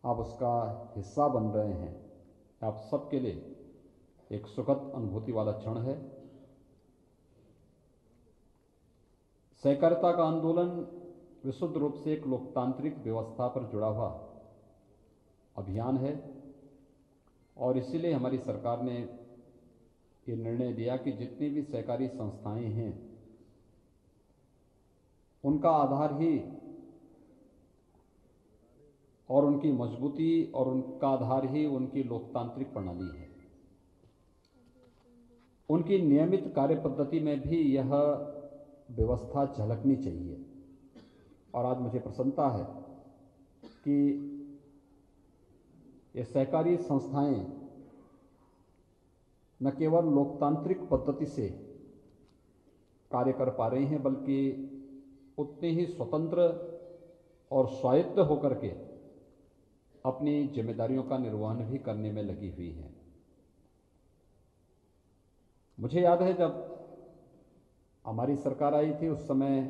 आप उसका हिस्सा बन रहे हैं। आप सबके लिए एक सुखद अनुभूति वाला क्षण है। सहकारिता का आंदोलन विशुद्ध रूप से एक लोकतांत्रिक व्यवस्था पर जुड़ा हुआ अभियान है और इसीलिए हमारी सरकार ने ये निर्णय दिया कि जितनी भी सहकारी संस्थाएं हैं उनका आधार ही और उनकी मजबूती और उनका आधार ही उनकी लोकतांत्रिक प्रणाली है। उनकी नियमित कार्य पद्धति में भी यह व्यवस्था झलकनी चाहिए और आज मुझे प्रसन्नता है कि ये सहकारी संस्थाएं न केवल लोकतांत्रिक पद्धति से कार्य कर पा रही हैं बल्कि उतने ही स्वतंत्र और स्वायत्त होकर के अपनी जिम्मेदारियों का निर्वहन भी करने में लगी हुई हैं। मुझे याद है जब हमारी सरकार आई थी उस समय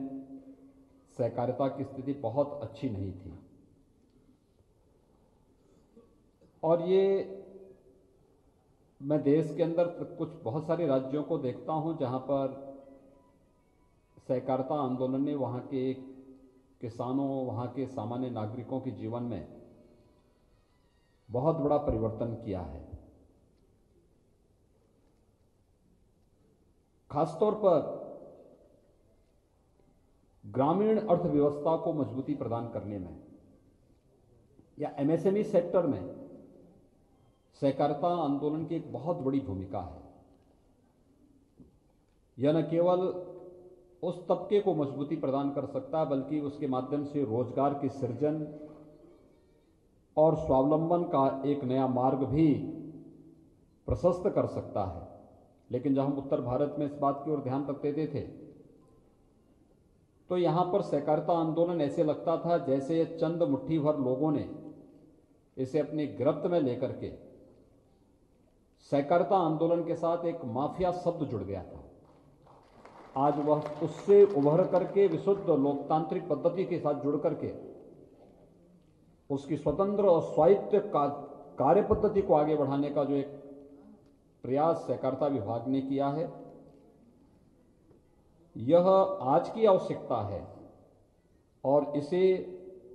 सहकारिता की स्थिति बहुत अच्छी नहीं थी और ये मैं देश के अंदर कुछ बहुत सारे राज्यों को देखता हूं जहां पर सहकारिता आंदोलन ने वहां के किसानों, वहां के सामान्य नागरिकों के जीवन में बहुत बड़ा परिवर्तन किया है। खासतौर पर ग्रामीण अर्थव्यवस्था को मजबूती प्रदान करने में या एमएसएमई सेक्टर में सहकारिता आंदोलन की एक बहुत बड़ी भूमिका है। यह न केवल उस तबके को मजबूती प्रदान कर सकता है बल्कि उसके माध्यम से रोजगार की सृजन और स्वावलंबन का एक नया मार्ग भी प्रशस्त कर सकता है। लेकिन जब हम उत्तर भारत में इस बात की ओर ध्यान रखते थे तो यहां पर सहकारिता आंदोलन ऐसे लगता था जैसे चंद मुट्ठी भर लोगों ने इसे अपनी गिरफ्त में लेकर के सहकारिता आंदोलन के साथ एक माफिया शब्द जुड़ गया था। आज वह उससे उभर करके विशुद्ध लोकतांत्रिक पद्धति के साथ जुड़ करके उसकी स्वतंत्र और स्वायत्त कार्य पद्धति को आगे बढ़ाने का जो एक प्रयास सहकारिता विभाग ने किया है, यह आज की आवश्यकता है और इसे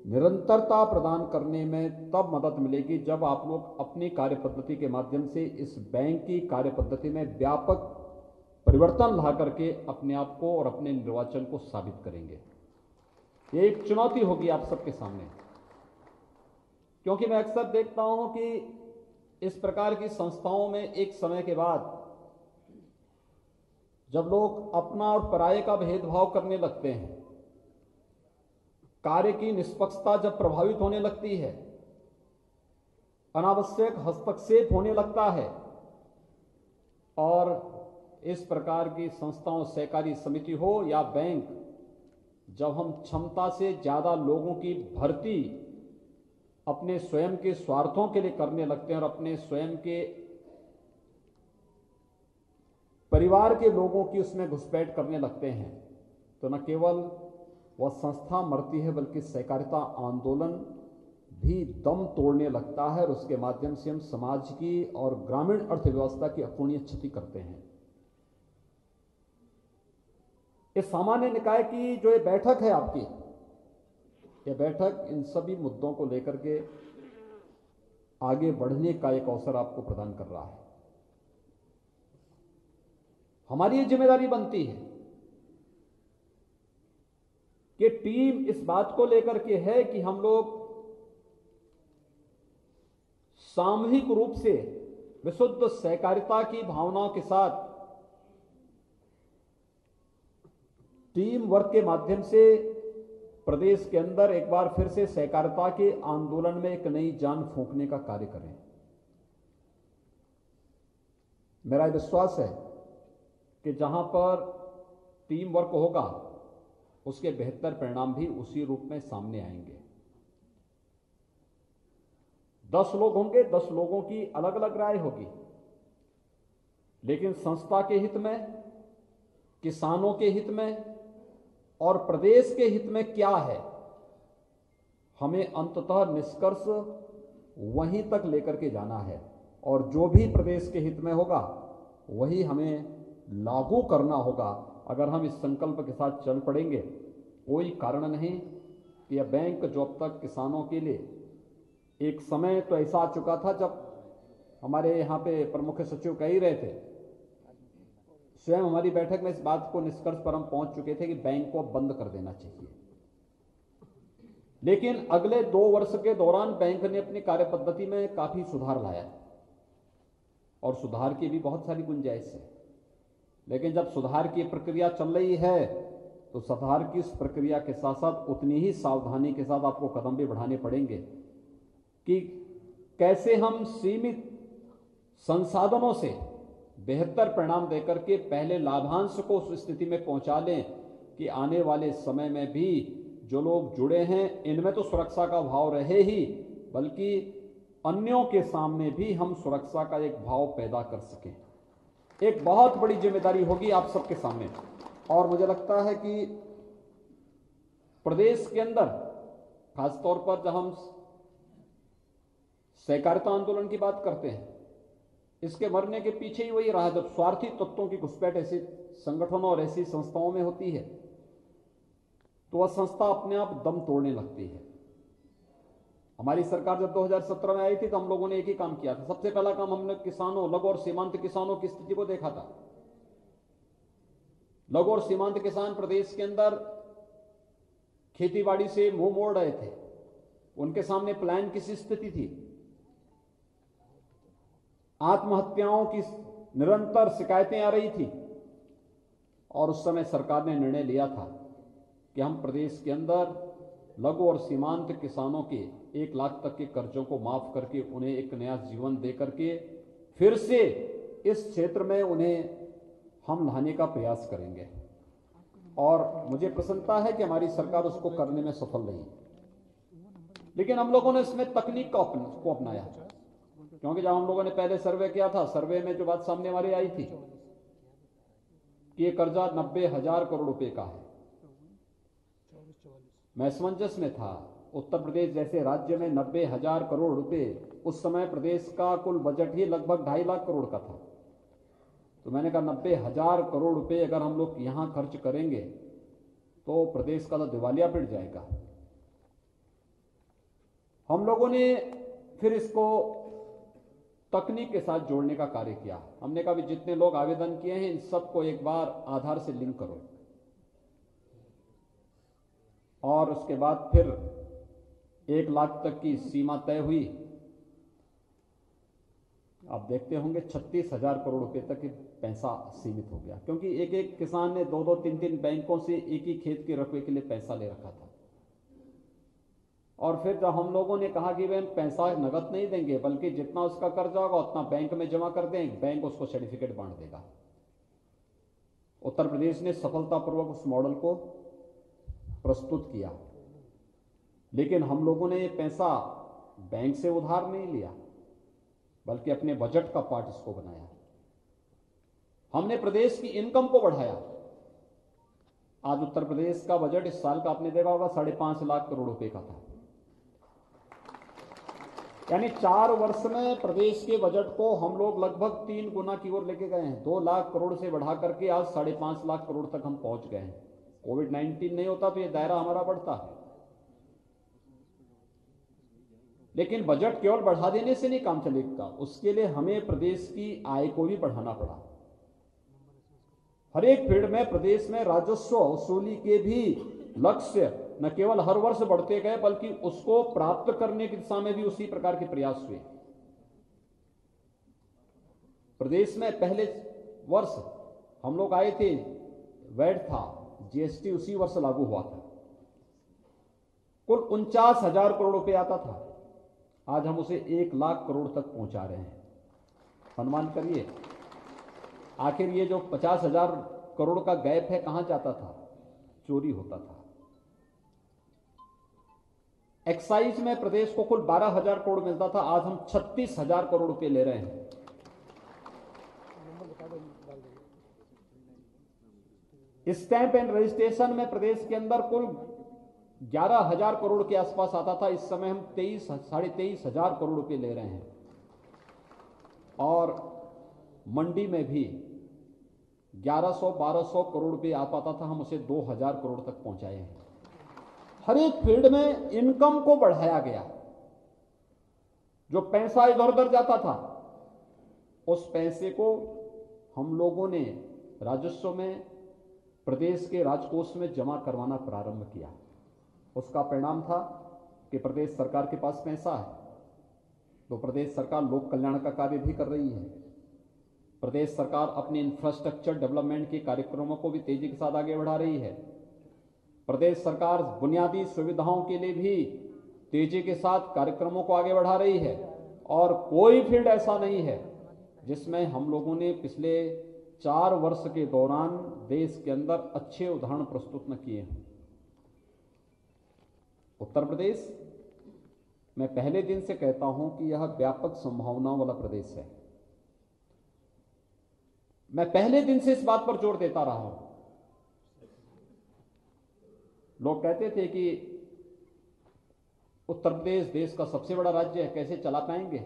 निरंतरता प्रदान करने में तब मदद मिलेगी जब आप लोग अपनी कार्य पद्धति के माध्यम से इस बैंक की कार्य पद्धति में व्यापक परिवर्तन ला करके अपने आप को और अपने निर्वाचन को साबित करेंगे। यह एक चुनौती होगी आप सबके सामने, क्योंकि मैं अक्सर देखता हूं कि इस प्रकार की संस्थाओं में एक समय के बाद जब लोग अपना और पराये का भेदभाव करने लगते हैं, कार्य की निष्पक्षता जब प्रभावित होने लगती है, अनावश्यक हस्तक्षेप होने लगता है और इस प्रकार की संस्थाओं, सहकारी समिति हो या बैंक, जब हम क्षमता से ज्यादा लोगों की भर्ती अपने स्वयं के स्वार्थों के लिए करने लगते हैं और अपने स्वयं के परिवार के लोगों की उसमें घुसपैठ करने लगते हैं, तो न केवल वह संस्था मरती है बल्कि सहकारिता आंदोलन भी दम तोड़ने लगता है और उसके माध्यम से हम समाज की और ग्रामीण अर्थव्यवस्था की अपूर्णीय क्षति करते हैं। इस सामान्य निकाय की जो ये बैठक है आपकी, यह बैठक इन सभी मुद्दों को लेकर के आगे बढ़ने का एक अवसर आपको प्रदान कर रहा है। हमारी ये जिम्मेदारी बनती है कि टीम इस बात को लेकर के है कि हम लोग सामूहिक रूप से विशुद्ध सहकारिता की भावनाओं के साथ टीम वर्क के माध्यम से प्रदेश के अंदर एक बार फिर से सहकारिता के आंदोलन में एक नई जान फूंकने का कार्य करें। मेरा विश्वास है कि जहां पर टीम वर्क होगा उसके बेहतर परिणाम भी उसी रूप में सामने आएंगे। 10 लोग होंगे, 10 लोगों की अलग अलग राय होगी, लेकिन संस्था के हित में, किसानों के हित में और प्रदेश के हित में क्या है, हमें अंततः निष्कर्ष वहीं तक लेकर के जाना है और जो भी प्रदेश के हित में होगा वही हमें लागू करना होगा अगर हम इस संकल्प के साथ चल पड़ेंगे, कोई कारण नहीं कि यह बैंक जो अब तक किसानों के लिए, एक समय तो ऐसा आ चुका था जब हमारे यहाँ पे प्रमुख सचिव कह ही रहे थे, स्वयं हमारी बैठक में इस बात को निष्कर्ष पर हम पहुंच चुके थे कि बैंक को बंद कर देना चाहिए। लेकिन अगले 2 वर्ष के दौरान बैंक ने अपनी कार्य पद्धति में काफी सुधार लाया और सुधार की भी बहुत सारी गुंजाइश है। लेकिन जब सुधार की प्रक्रिया चल रही है तो सुधार की इस प्रक्रिया के साथ साथ उतनी ही सावधानी के साथ आपको कदम भी बढ़ाने पड़ेंगे कि कैसे हम सीमित संसाधनों से बेहतर परिणाम देकर के पहले लाभांश को उस स्थिति में पहुंचा लें कि आने वाले समय में भी जो लोग जुड़े हैं इनमें तो सुरक्षा का भाव रहे ही, बल्कि अन्यों के सामने भी हम सुरक्षा का एक भाव पैदा कर सकें। एक बहुत बड़ी जिम्मेदारी होगी आप सबके सामने। और मुझे लगता है कि प्रदेश के अंदर खासतौर पर जब हम सहकारिता आंदोलन की बात करते हैं, इसके मरने के पीछे ही वही रहा, जब स्वार्थी तत्वों की घुसपैठ ऐसे संगठनों और ऐसी संस्थाओं में होती है तो वह संस्था अपने आप दम तोड़ने लगती है। हमारी सरकार जब 2017 में आई थी तो हम लोगों ने एक ही काम किया था। सबसे पहला काम हमने किसानों, लघु और सीमांत किसानों की स्थिति को देखा था। लघु और सीमांत किसान प्रदेश के अंदर खेतीबाड़ी से मुंह मोड़ रहे थे, उनके सामने पलायन की स्थिति थी, आत्महत्याओं की निरंतर शिकायतें आ रही थी और उस समय सरकार ने निर्णय लिया था कि हम प्रदेश के अंदर लघु और सीमांत किसानों के 1 लाख तक के कर्जों को माफ करके उन्हें एक नया जीवन दे करके फिर से इस क्षेत्र में उन्हें हम लाने का प्रयास करेंगे। और मुझे प्रसन्नता है कि हमारी सरकार उसको करने में सफल रही। लेकिन हम लोगों ने इसमें तकनीक को अपनाया, क्योंकि जब हम लोगों ने पहले सर्वे किया था, सर्वे में जो बात सामने हमारी आई थी कि ये कर्जा 90,000 करोड़ रुपए का है, मैं असमंजस में था। उत्तर प्रदेश जैसे राज्य में 90,000 करोड़ रुपए, उस समय प्रदेश का कुल बजट ही लगभग 2.5 लाख करोड़ का था। तो मैंने कहा 90,000 करोड़ रुपए अगर हम लोग यहां खर्च करेंगे तो प्रदेश का तो दिवालिया पिट जाएगा। हम लोगों ने फिर इसको तकनीक के साथ जोड़ने का कार्य किया। हमने कहा भी जितने लोग आवेदन किए हैं इन सबको एक बार आधार से लिंक करो, और उसके बाद फिर 1 लाख तक की सीमा तय हुई। आप देखते होंगे 36,000 करोड़ रुपए तक पैसा सीमित हो गया, क्योंकि एक एक किसान ने 2-2, 3-3 बैंकों से एक ही खेत के रकबे के लिए पैसा ले रखा था। और फिर जब हम लोगों ने कहा कि वे पैसा नगद नहीं देंगे, बल्कि जितना उसका कर्जा होगा उतना बैंक में जमा कर दें, बैंक उसको सर्टिफिकेट बांट देगा। उत्तर प्रदेश ने सफलतापूर्वक उस मॉडल को प्रस्तुत किया। लेकिन हम लोगों ने ये पैसा बैंक से उधार नहीं लिया, बल्कि अपने बजट का पार्ट इसको बनाया। हमने प्रदेश की इनकम को बढ़ाया। आज उत्तर प्रदेश का बजट इस साल का आपने देखा होगा 5.5 लाख करोड़ रुपए का था। यानी 4 वर्ष में प्रदेश के बजट को हम लोग लगभग 3 गुना की ओर लेके गए हैं। 2 लाख करोड़ से बढ़ा करके आज 5.5 लाख करोड़ तक हम पहुंच गए हैं। कोविड-19 नहीं होता तो ये दायरा हमारा बढ़ता है। लेकिन बजट केवल बढ़ा देने से नहीं काम चलेगा, उसके लिए हमें प्रदेश की आय को भी बढ़ाना पड़ा। हर एक फील्ड में प्रदेश में राजस्व वसूली के भी लक्ष्य न केवल हर वर्ष बढ़ते गए, बल्कि उसको प्राप्त करने की दिशा में भी उसी प्रकार के प्रयास हुए। प्रदेश में पहले वर्ष हम लोग आए थे, वैट था, जीएसटी उसी वर्ष लागू हुआ था, कुल 49,000 करोड़ रुपए आता था। आज हम उसे 1 लाख करोड़ तक पहुंचा रहे हैं। अनुमान करिए आखिर ये जो 50,000 करोड़ का गैप है कहां जाता था? चोरी होता था। एक्साइज में प्रदेश को कुल 12,000 करोड़ मिलता था, आज हम 36,000 करोड़ रुपए ले रहे हैं। स्टैंप एंड रजिस्ट्रेशन में प्रदेश के अंदर कुल 11,000 करोड़ के आसपास आता था, इस समय हम 23,500 करोड़ रुपए ले रहे हैं। और मंडी में भी 1100-1200 करोड़ रुपए आ पाता था, हम उसे 2000 करोड़ तक पहुंचाए हैं। हर एक फील्ड में इनकम को बढ़ाया गया। जो पैसा इधर उधर जाता था, उस पैसे को हम लोगों ने राजस्व में, प्रदेश के राजकोष में जमा करवाना प्रारंभ किया। उसका परिणाम था कि प्रदेश सरकार के पास पैसा है, तो प्रदेश सरकार लोक कल्याण का कार्य भी कर रही है। प्रदेश सरकार अपने इंफ्रास्ट्रक्चर डेवलपमेंट के कार्यक्रमों को भी तेजी के साथ आगे बढ़ा रही है। प्रदेश सरकार बुनियादी सुविधाओं के लिए भी तेजी के साथ कार्यक्रमों को आगे बढ़ा रही है, और कोई फील्ड ऐसा नहीं है जिसमें हम लोगों ने पिछले 4 वर्ष के दौरान देश के अंदर अच्छे उदाहरण प्रस्तुत न किए हैं। उत्तर प्रदेश, मैं पहले दिन से कहता हूं कि यह व्यापक संभावनाओं वाला प्रदेश है। मैं पहले दिन से इस बात पर जोर देता रहा हूं। लोग कहते थे कि उत्तर प्रदेश देश का सबसे बड़ा राज्य है, कैसे चला पाएंगे।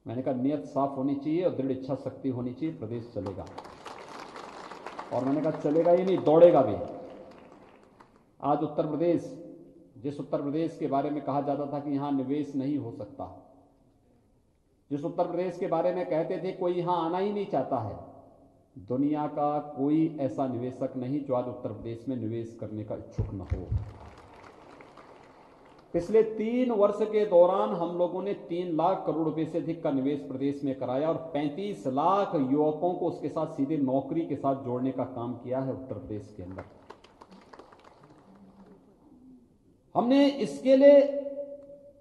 मैंने कहा नियत साफ होनी चाहिए और दृढ़ इच्छा शक्ति होनी चाहिए, प्रदेश चलेगा। और मैंने कहा चलेगा ही नहीं, दौड़ेगा भी। आज उत्तर प्रदेश, जिस उत्तर प्रदेश के बारे में कहा जाता था कि यहां निवेश नहीं हो सकता, जिस उत्तर प्रदेश के बारे में कहते थे कोई यहां आना ही नहीं चाहता है, दुनिया का कोई ऐसा निवेशक नहीं जो आज उत्तर प्रदेश में निवेश करने का इच्छुक न हो। पिछले 3 वर्ष के दौरान हम लोगों ने 3 लाख करोड़ रुपए से अधिक का निवेश प्रदेश में कराया, और 35 लाख युवकों को उसके साथ सीधे नौकरी के साथ जोड़ने का काम किया है उत्तर प्रदेश के अंदर। हमने इसके लिए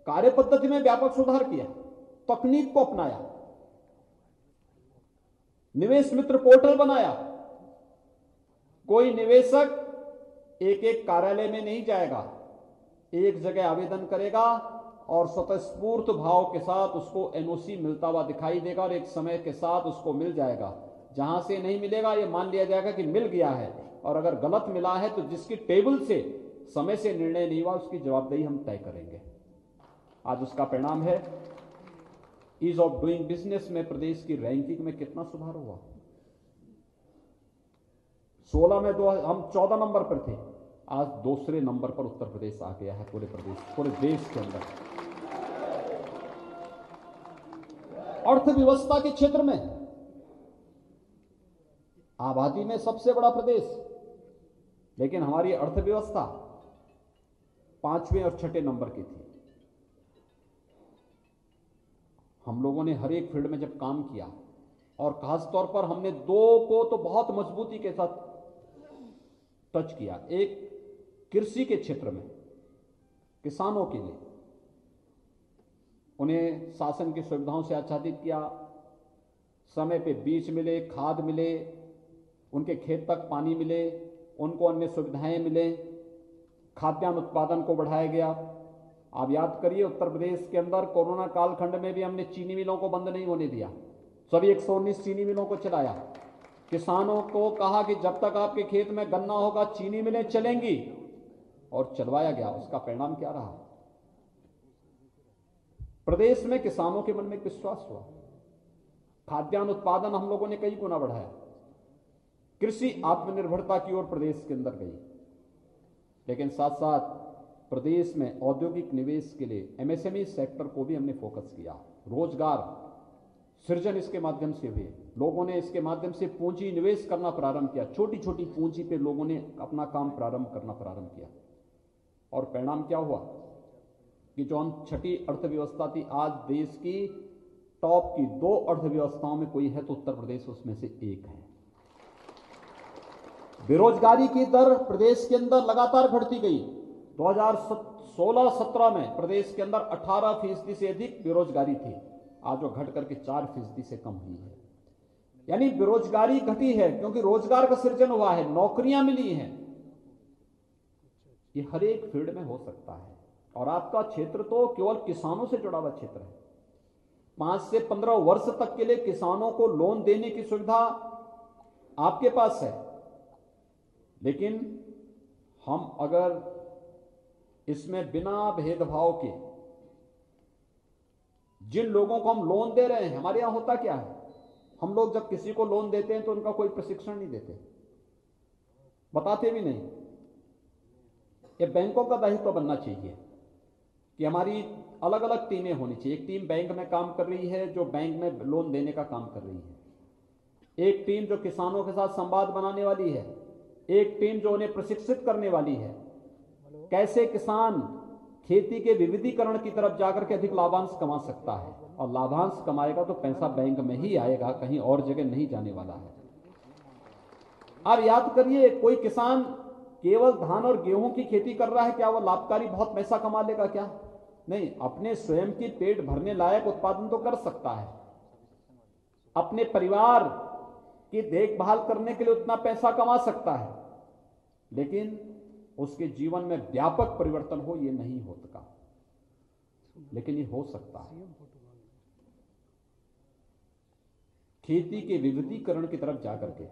कार्य पद्धति में व्यापक सुधार किया, तकनीक को अपनाया, निवेश मित्र पोर्टल बनाया। कोई निवेशक एक कार्यालय में नहीं जाएगा, एक जगह आवेदन करेगा और स्वतःस्फूर्त भाव के साथ उसको एनओसी मिलता हुआ दिखाई देगा, और एक समय के साथ उसको मिल जाएगा। जहां से नहीं मिलेगा ये मान लिया जाएगा कि मिल गया है, और अगर गलत मिला है तो जिसकी टेबल से समय से निर्णय नहीं हुआ उसकी जवाबदेही हम तय करेंगे। आज उसका परिणाम है ईज ऑफ डूइंग बिजनेस में प्रदेश की रैंकिंग में कितना सुधार हुआ। 16 में हम 14 नंबर पर थे, आज दूसरे नंबर पर उत्तर प्रदेश आ गया है पूरे देश के अंदर। अर्थव्यवस्था के क्षेत्र में आबादी में सबसे बड़ा प्रदेश, लेकिन हमारी अर्थव्यवस्था 5वें और 6ठे नंबर की थी। हम लोगों ने हर एक फील्ड में जब काम किया, और खासतौर पर हमने 2 को तो बहुत मजबूती के साथ टच किया। एक कृषि के क्षेत्र में किसानों के लिए उन्हें शासन की सुविधाओं से आच्छादित किया, समय पे बीज मिले, खाद मिले, उनके खेत तक पानी मिले, उनको अन्य सुविधाएं मिले, खाद्यान्न उत्पादन को बढ़ाया गया। आप याद करिए उत्तर प्रदेश के अंदर कोरोना कालखंड में भी हमने चीनी मिलों को बंद नहीं होने दिया, सभी 119 चीनी मिलों को चलाया। किसानों को कहा कि जब तक आपके खेत में गन्ना होगा चीनी मिलें चलेंगी, और चलवाया गया। उसका परिणाम क्या रहा? प्रदेश में किसानों के मन में विश्वास हुआ, खाद्यान्न उत्पादन हम लोगों ने कई गुना बढ़ाया, कृषि आत्मनिर्भरता की ओर प्रदेश के अंदर गई। लेकिन साथ साथ प्रदेश में औद्योगिक निवेश के लिए एमएसएमई सेक्टर को भी हमने फोकस किया। रोजगार सृजन इसके माध्यम से हुए, लोगों ने इसके माध्यम से पूंजी निवेश करना प्रारंभ किया। छोटी छोटी पूंजी पे लोगों ने अपना काम प्रारंभ करना प्रारंभ किया, और परिणाम क्या हुआ कि जो हम 6ठी अर्थव्यवस्था थी, आज देश की टॉप की 2 अर्थव्यवस्थाओं में कोई है तो उत्तर प्रदेश उसमें से एक है। बेरोजगारी की दर प्रदेश के अंदर लगातार बढ़ती गई। 2016-17 में प्रदेश के अंदर 18% से अधिक बेरोजगारी थी, आज वो घट करके 4% से कम हुई है। यानी बेरोजगारी घटी है क्योंकि रोजगार का सृजन हुआ है, नौकरियां मिली हैं। ये हर एक फील्ड में हो सकता है, और आपका क्षेत्र तो केवल किसानों से जुड़ा हुआ क्षेत्र है। 5 से 15 वर्ष तक के लिए किसानों को लोन देने की सुविधा आपके पास है, लेकिन हम अगर इसमें बिना भेदभाव के जिन लोगों को हम लोन दे रहे हैं, हमारे यहां होता क्या है, हम लोग जब किसी को लोन देते हैं तो उनका कोई प्रशिक्षण नहीं देते, बताते भी नहीं। ये बैंकों का दायित्व बनना चाहिए कि हमारी अलग अलग टीमें होनी चाहिए। एक टीम बैंक में काम कर रही है जो बैंक में लोन देने का काम कर रही है, एक टीम जो किसानों के साथ संवाद बनाने वाली है, एक टीम जो उन्हें प्रशिक्षित करने वाली है कैसे किसान खेती के विविधीकरण की तरफ जाकर के अधिक लाभांश कमा सकता है, और लाभांश कमाएगा तो पैसा बैंक में ही आएगा, कहीं और जगह नहीं जाने वाला है। आप याद करिए, कोई किसान केवल धान और गेहूं की खेती कर रहा है, क्या वो लाभकारी बहुत पैसा कमा लेगा? क्या नहीं, अपने स्वयं की पेट भरने लायक उत्पादन तो कर सकता है, अपने परिवार की देखभाल करने के लिए उतना पैसा कमा सकता है, लेकिन उसके जीवन में व्यापक परिवर्तन हो ये नहीं होता, लेकिन ये हो सकता है। खेती के विविधीकरण की तरफ जाकर के,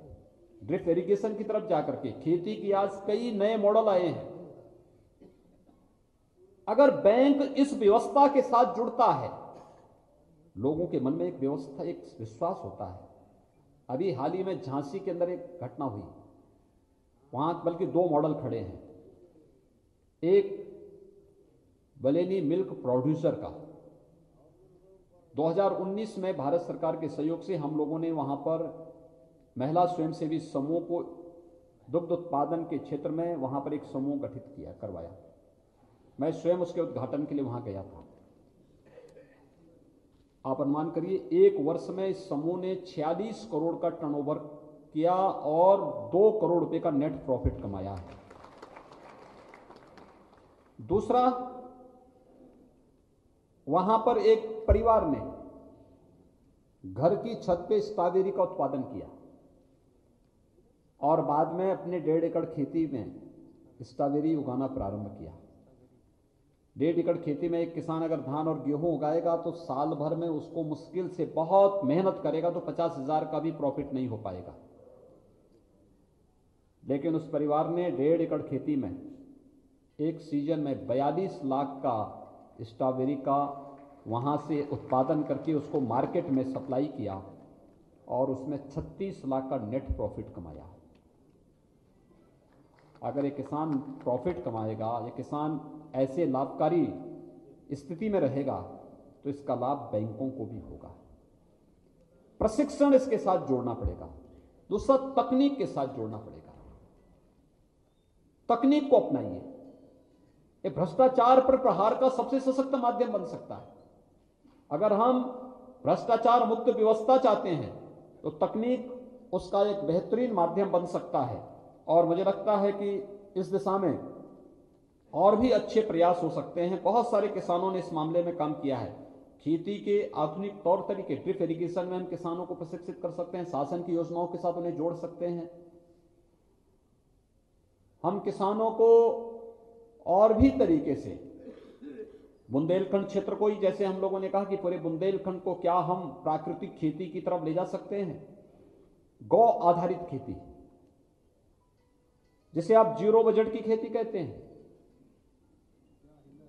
ड्रिप इरिगेशन की तरफ जाकर के, खेती की आज कई नए मॉडल आए हैं। अगर बैंक इस व्यवस्था के साथ जुड़ता है, लोगों के मन में एक व्यवस्था, एक विश्वास होता है। अभी हाल ही में झांसी के अंदर एक घटना हुई, वहां बल्कि 2 मॉडल खड़े हैं। एक बलेनी मिल्क प्रोड्यूसर का 2019 में भारत सरकार के सहयोग से हम लोगों ने वहां पर महिला स्वयंसेवी समूह को दुग्ध उत्पादन के क्षेत्र में वहां पर एक समूह गठित करवाया। मैं स्वयं उसके उद्घाटन के लिए वहां गया था। आप अनुमान करिए, 1 वर्ष में इस समूह ने 46 करोड़ का टर्नओवर किया और 2 करोड़ रुपए का नेट प्रॉफिट कमाया है। दूसरा, वहां पर एक परिवार ने घर की छत पे स्ट्रॉबेरी का उत्पादन किया और बाद में अपने 1.5 एकड़ खेती में स्ट्रॉबेरी उगाना प्रारंभ किया। 1.5 एकड़ खेती में एक किसान अगर धान और गेहूं उगाएगा तो साल भर में उसको मुश्किल से बहुत मेहनत करेगा तो 50,000 का भी प्रॉफिट नहीं हो पाएगा। लेकिन उस परिवार ने 1.5 एकड़ खेती में एक सीजन में 42 लाख का स्ट्रॉबेरी का वहां से उत्पादन करके उसको मार्केट में सप्लाई किया और उसमें 36 लाख का नेट प्रॉफिट कमाया। अगर एक किसान प्रॉफिट कमाएगा, या किसान ऐसे लाभकारी स्थिति में रहेगा, तो इसका लाभ बैंकों को भी होगा। प्रशिक्षण इसके साथ जोड़ना पड़ेगा। दूसरा, तकनीक के साथ जोड़ना पड़ेगा। तकनीक को अपनाइए। ये भ्रष्टाचार पर प्रहार का सबसे सशक्त माध्यम बन सकता है। अगर हम भ्रष्टाचार मुक्त व्यवस्था चाहते हैं तो तकनीक उसका एक बेहतरीन माध्यम बन सकता है, और मुझे लगता है कि इस दिशा में और भी अच्छे प्रयास हो सकते हैं। बहुत सारे किसानों ने इस मामले में काम किया है। खेती के आधुनिक तौर तरीके, ड्रिप इरिगेशन में हम किसानों को प्रशिक्षित कर सकते हैं, शासन की योजनाओं के साथ उन्हें जोड़ सकते हैं। हम किसानों को और भी तरीके से बुंदेलखंड क्षेत्र को ही, जैसे हम लोगों ने कहा कि पूरे बुंदेलखंड को क्या हम प्राकृतिक खेती की तरफ ले जा सकते हैं। गौ आधारित खेती, जिसे आप जीरो बजट की खेती कहते हैं,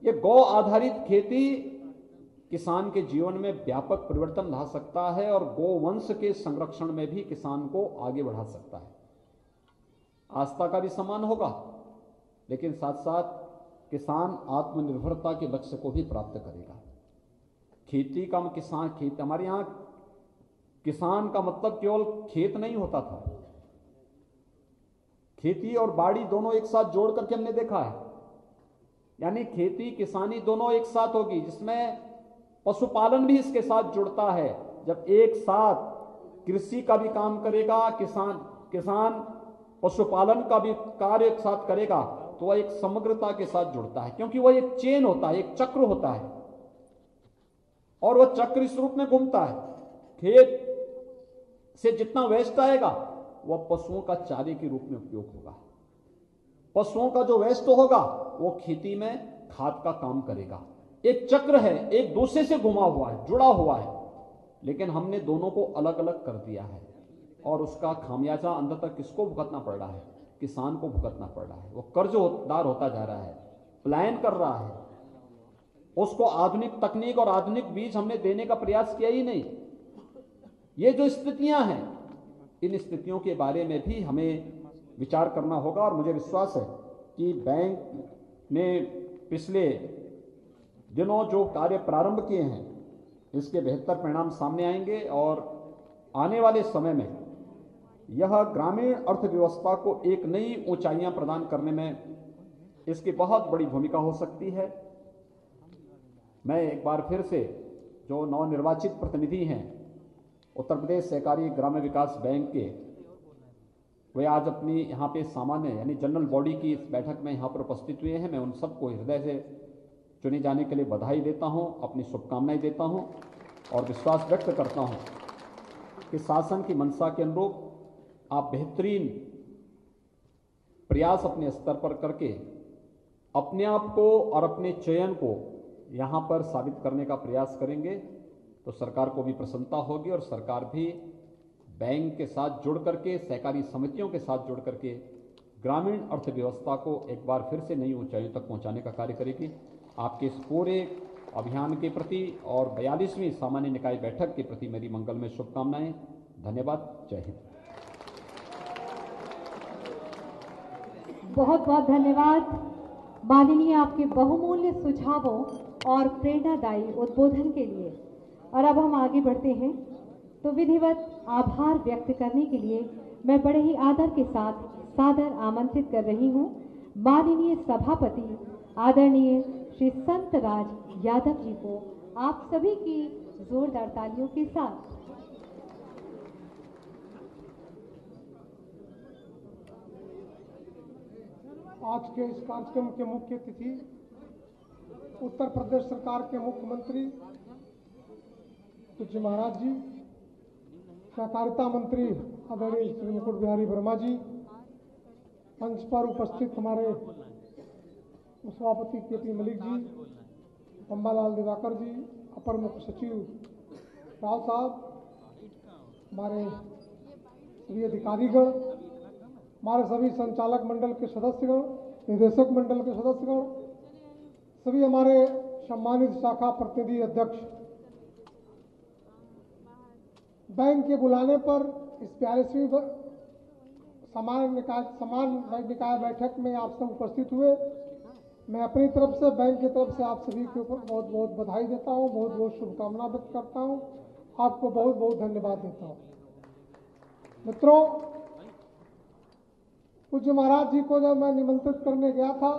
ये गौ आधारित खेती किसान के जीवन में व्यापक परिवर्तन ला सकता है और गोवंश के संरक्षण में भी किसान को आगे बढ़ा सकता है। आस्था का भी सम्मान होगा, लेकिन साथ साथ किसान आत्मनिर्भरता के लक्ष्य को भी प्राप्त करेगा। खेती का किसान, खेत, हमारे यहां किसान का मतलब केवल खेत नहीं होता था। खेती और बाड़ी दोनों एक साथ जोड़ करके हमने देखा है, यानी खेती किसानी दोनों एक साथ होगी, जिसमें पशुपालन भी इसके साथ जुड़ता है। जब एक साथ कृषि का भी काम करेगा किसान पशुपालन का भी कार्य एक साथ करेगा, तो वह एक समग्रता के साथ जुड़ता है, क्योंकि वह एक चेन होता है, एक चक्र होता है, और वह चक्र इस रूप में घूमता है। खेत से जितना वेस्ट आएगा वह पशुओं का चारे के रूप में उपयोग होगा। पशुओं का जो वेस्ट होगा वो खेती में खाद का काम करेगा। एक चक्र है, एक दूसरे से घुमा हुआ है, जुड़ा हुआ है, लेकिन हमने दोनों को अलग अलग कर दिया है, और उसका खामियाजा अंततः किसको भुगतना पड़ रहा है? किसान को भुगतना पड़ रहा है। वो कर्जदार होता जा रहा है, पलायन कर रहा है। उसको आधुनिक तकनीक और आधुनिक बीज हमने देने का प्रयास किया ही नहीं। ये जो स्थितियां हैं, इन स्थितियों के बारे में भी हमें विचार करना होगा और मुझे विश्वास है कि बैंक ने पिछले दिनों जो कार्य प्रारंभ किए हैं इसके बेहतर परिणाम सामने आएंगे और आने वाले समय में यह ग्रामीण अर्थव्यवस्था को एक नई ऊंचाइयां प्रदान करने में इसकी बहुत बड़ी भूमिका हो सकती है। मैं एक बार फिर से जो नवनिर्वाचित प्रतिनिधि हैं उत्तर प्रदेश सहकारी ग्राम्य विकास बैंक के, वे आज अपनी यहाँ पे सामान्य यानी जनरल बॉडी की इस बैठक में यहाँ पर उपस्थित हुए हैं। मैं उन सबको हृदय से चुने जाने के लिए बधाई देता हूँ, अपनी शुभकामनाएं देता हूँ और विश्वास व्यक्त करता हूँ कि शासन की मंशा के अनुरूप आप बेहतरीन प्रयास अपने स्तर पर करके अपने आप को और अपने चयन को यहाँ पर साबित करने का प्रयास करेंगे तो सरकार को भी प्रसन्नता होगी और सरकार भी बैंक के साथ जुड़ करके, सहकारी समितियों के साथ जुड़ करके ग्रामीण अर्थव्यवस्था को एक बार फिर से नई ऊंचाइयों तक पहुंचाने का कार्य करेगी। आपके इस पूरे अभियान के प्रति और 42वीं सामान्य निकाय बैठक के प्रति मेरी मंगलमय शुभकामनाएं। धन्यवाद। जय हिंद। बहुत बहुत धन्यवाद माननीय आपके बहुमूल्य सुझावों और प्रेरणादायी उद्बोधन के लिए। और अब हम आगे बढ़ते हैं तो विधिवत आभार व्यक्त करने के लिए मैं बड़े ही आदर के साथ सादर आमंत्रित कर रही हूं माननीय सभापति आदरणीय श्री संतराज यादव जी को, आप सभी की जोरदार तालियों के साथ। आज के इस कार्यक्रम के मुख्य अतिथि उत्तर प्रदेश सरकार के मुख्यमंत्री पूज्य महाराज जी, सहकारिता मंत्री आदरणीय श्री मुकुट बिहारी वर्मा जी, मंच पर उपस्थित हमारे सभापति के पी मलिक जी, अम्बालाल दिवाकर जी, अपर मुख्य सचिव राव साहब, हमारे सभी अधिकारीगण, हमारे सभी संचालक मंडल के सदस्यगण, निदेशक मंडल के सदस्यगण, सभी हमारे सम्मानित शाखा प्रतिनिधि अध्यक्ष, बैंक के बुलाने पर इस 42वीं समान निकाय बैठक में आप सब उपस्थित हुए। मैं अपनी तरफ से, बैंक की तरफ से आप सभी के ऊपर बहुत बहुत बधाई देता हूं, बहुत बहुत शुभकामना व्यक्त करता हूं, आपको बहुत बहुत धन्यवाद देता हूं। मित्रों, पूज्य महाराज जी को जब मैं निमंत्रित करने गया था,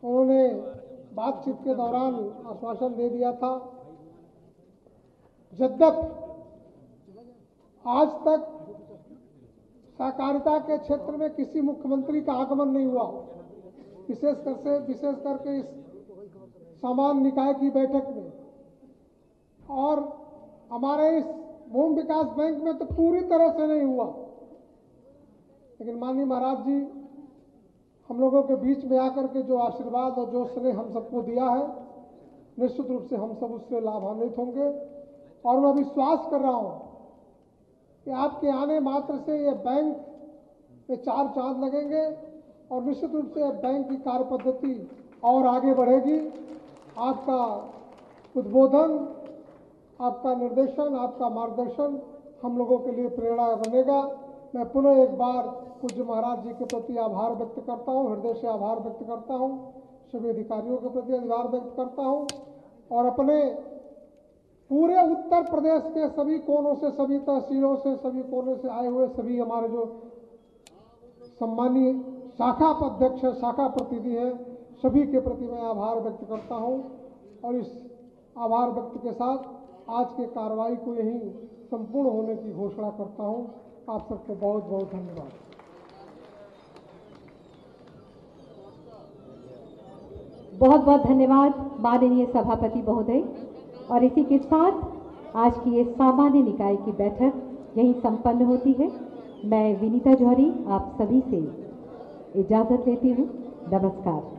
उन्होंने बातचीत के दौरान आश्वासन दे दिया था, यद्यपि आज तक सहकारिता के क्षेत्र में किसी मुख्यमंत्री का आगमन नहीं हुआ, विशेष करके इस सामान्य निकाय की बैठक में, और हमारे इस भूमि विकास बैंक में तो पूरी तरह से नहीं हुआ। लेकिन माननीय महाराज जी हम लोगों के बीच में आकर के जो आशीर्वाद और जो स्नेह हम सबको दिया है, निश्चित रूप से हम सब उससे लाभान्वित होंगे। और मैं विश्वास कर रहा हूं कि आपके आने मात्र से ये बैंक पे 4 चांद लगेंगे और निश्चित रूप से बैंक की कार्य पद्धति और आगे बढ़ेगी। आपका उद्बोधन, आपका निर्देशन, आपका मार्गदर्शन हम लोगों के लिए प्रेरणा बनेगा। मैं पुनः एक बार पूज्य महाराज जी के प्रति आभार व्यक्त करता हूं, हृदय से आभार व्यक्त करता हूं, सभी अधिकारियों के प्रति आभार व्यक्त करता हूं और अपने पूरे उत्तर प्रदेश के सभी कोनों से, सभी तहसीलों से, सभी कोने से आए हुए सभी हमारे जो सम्मानीय शाखा अध्यक्ष, शाखा प्रतिनिधि हैं, सभी के प्रति मैं आभार व्यक्त करता हूं और इस आभार व्यक्त के साथ आज के कार्रवाई को यहीं संपूर्ण होने की घोषणा करता हूं। आप सबको बहुत बहुत धन्यवाद। बहुत बहुत धन्यवाद माननीय सभापति महोदय। और इसी के साथ आज की ये सामान्य निकाय की बैठक यहीं संपन्न होती है। मैं विनीता जौहरी आप सभी से इजाजत लेती हूँ। नमस्कार।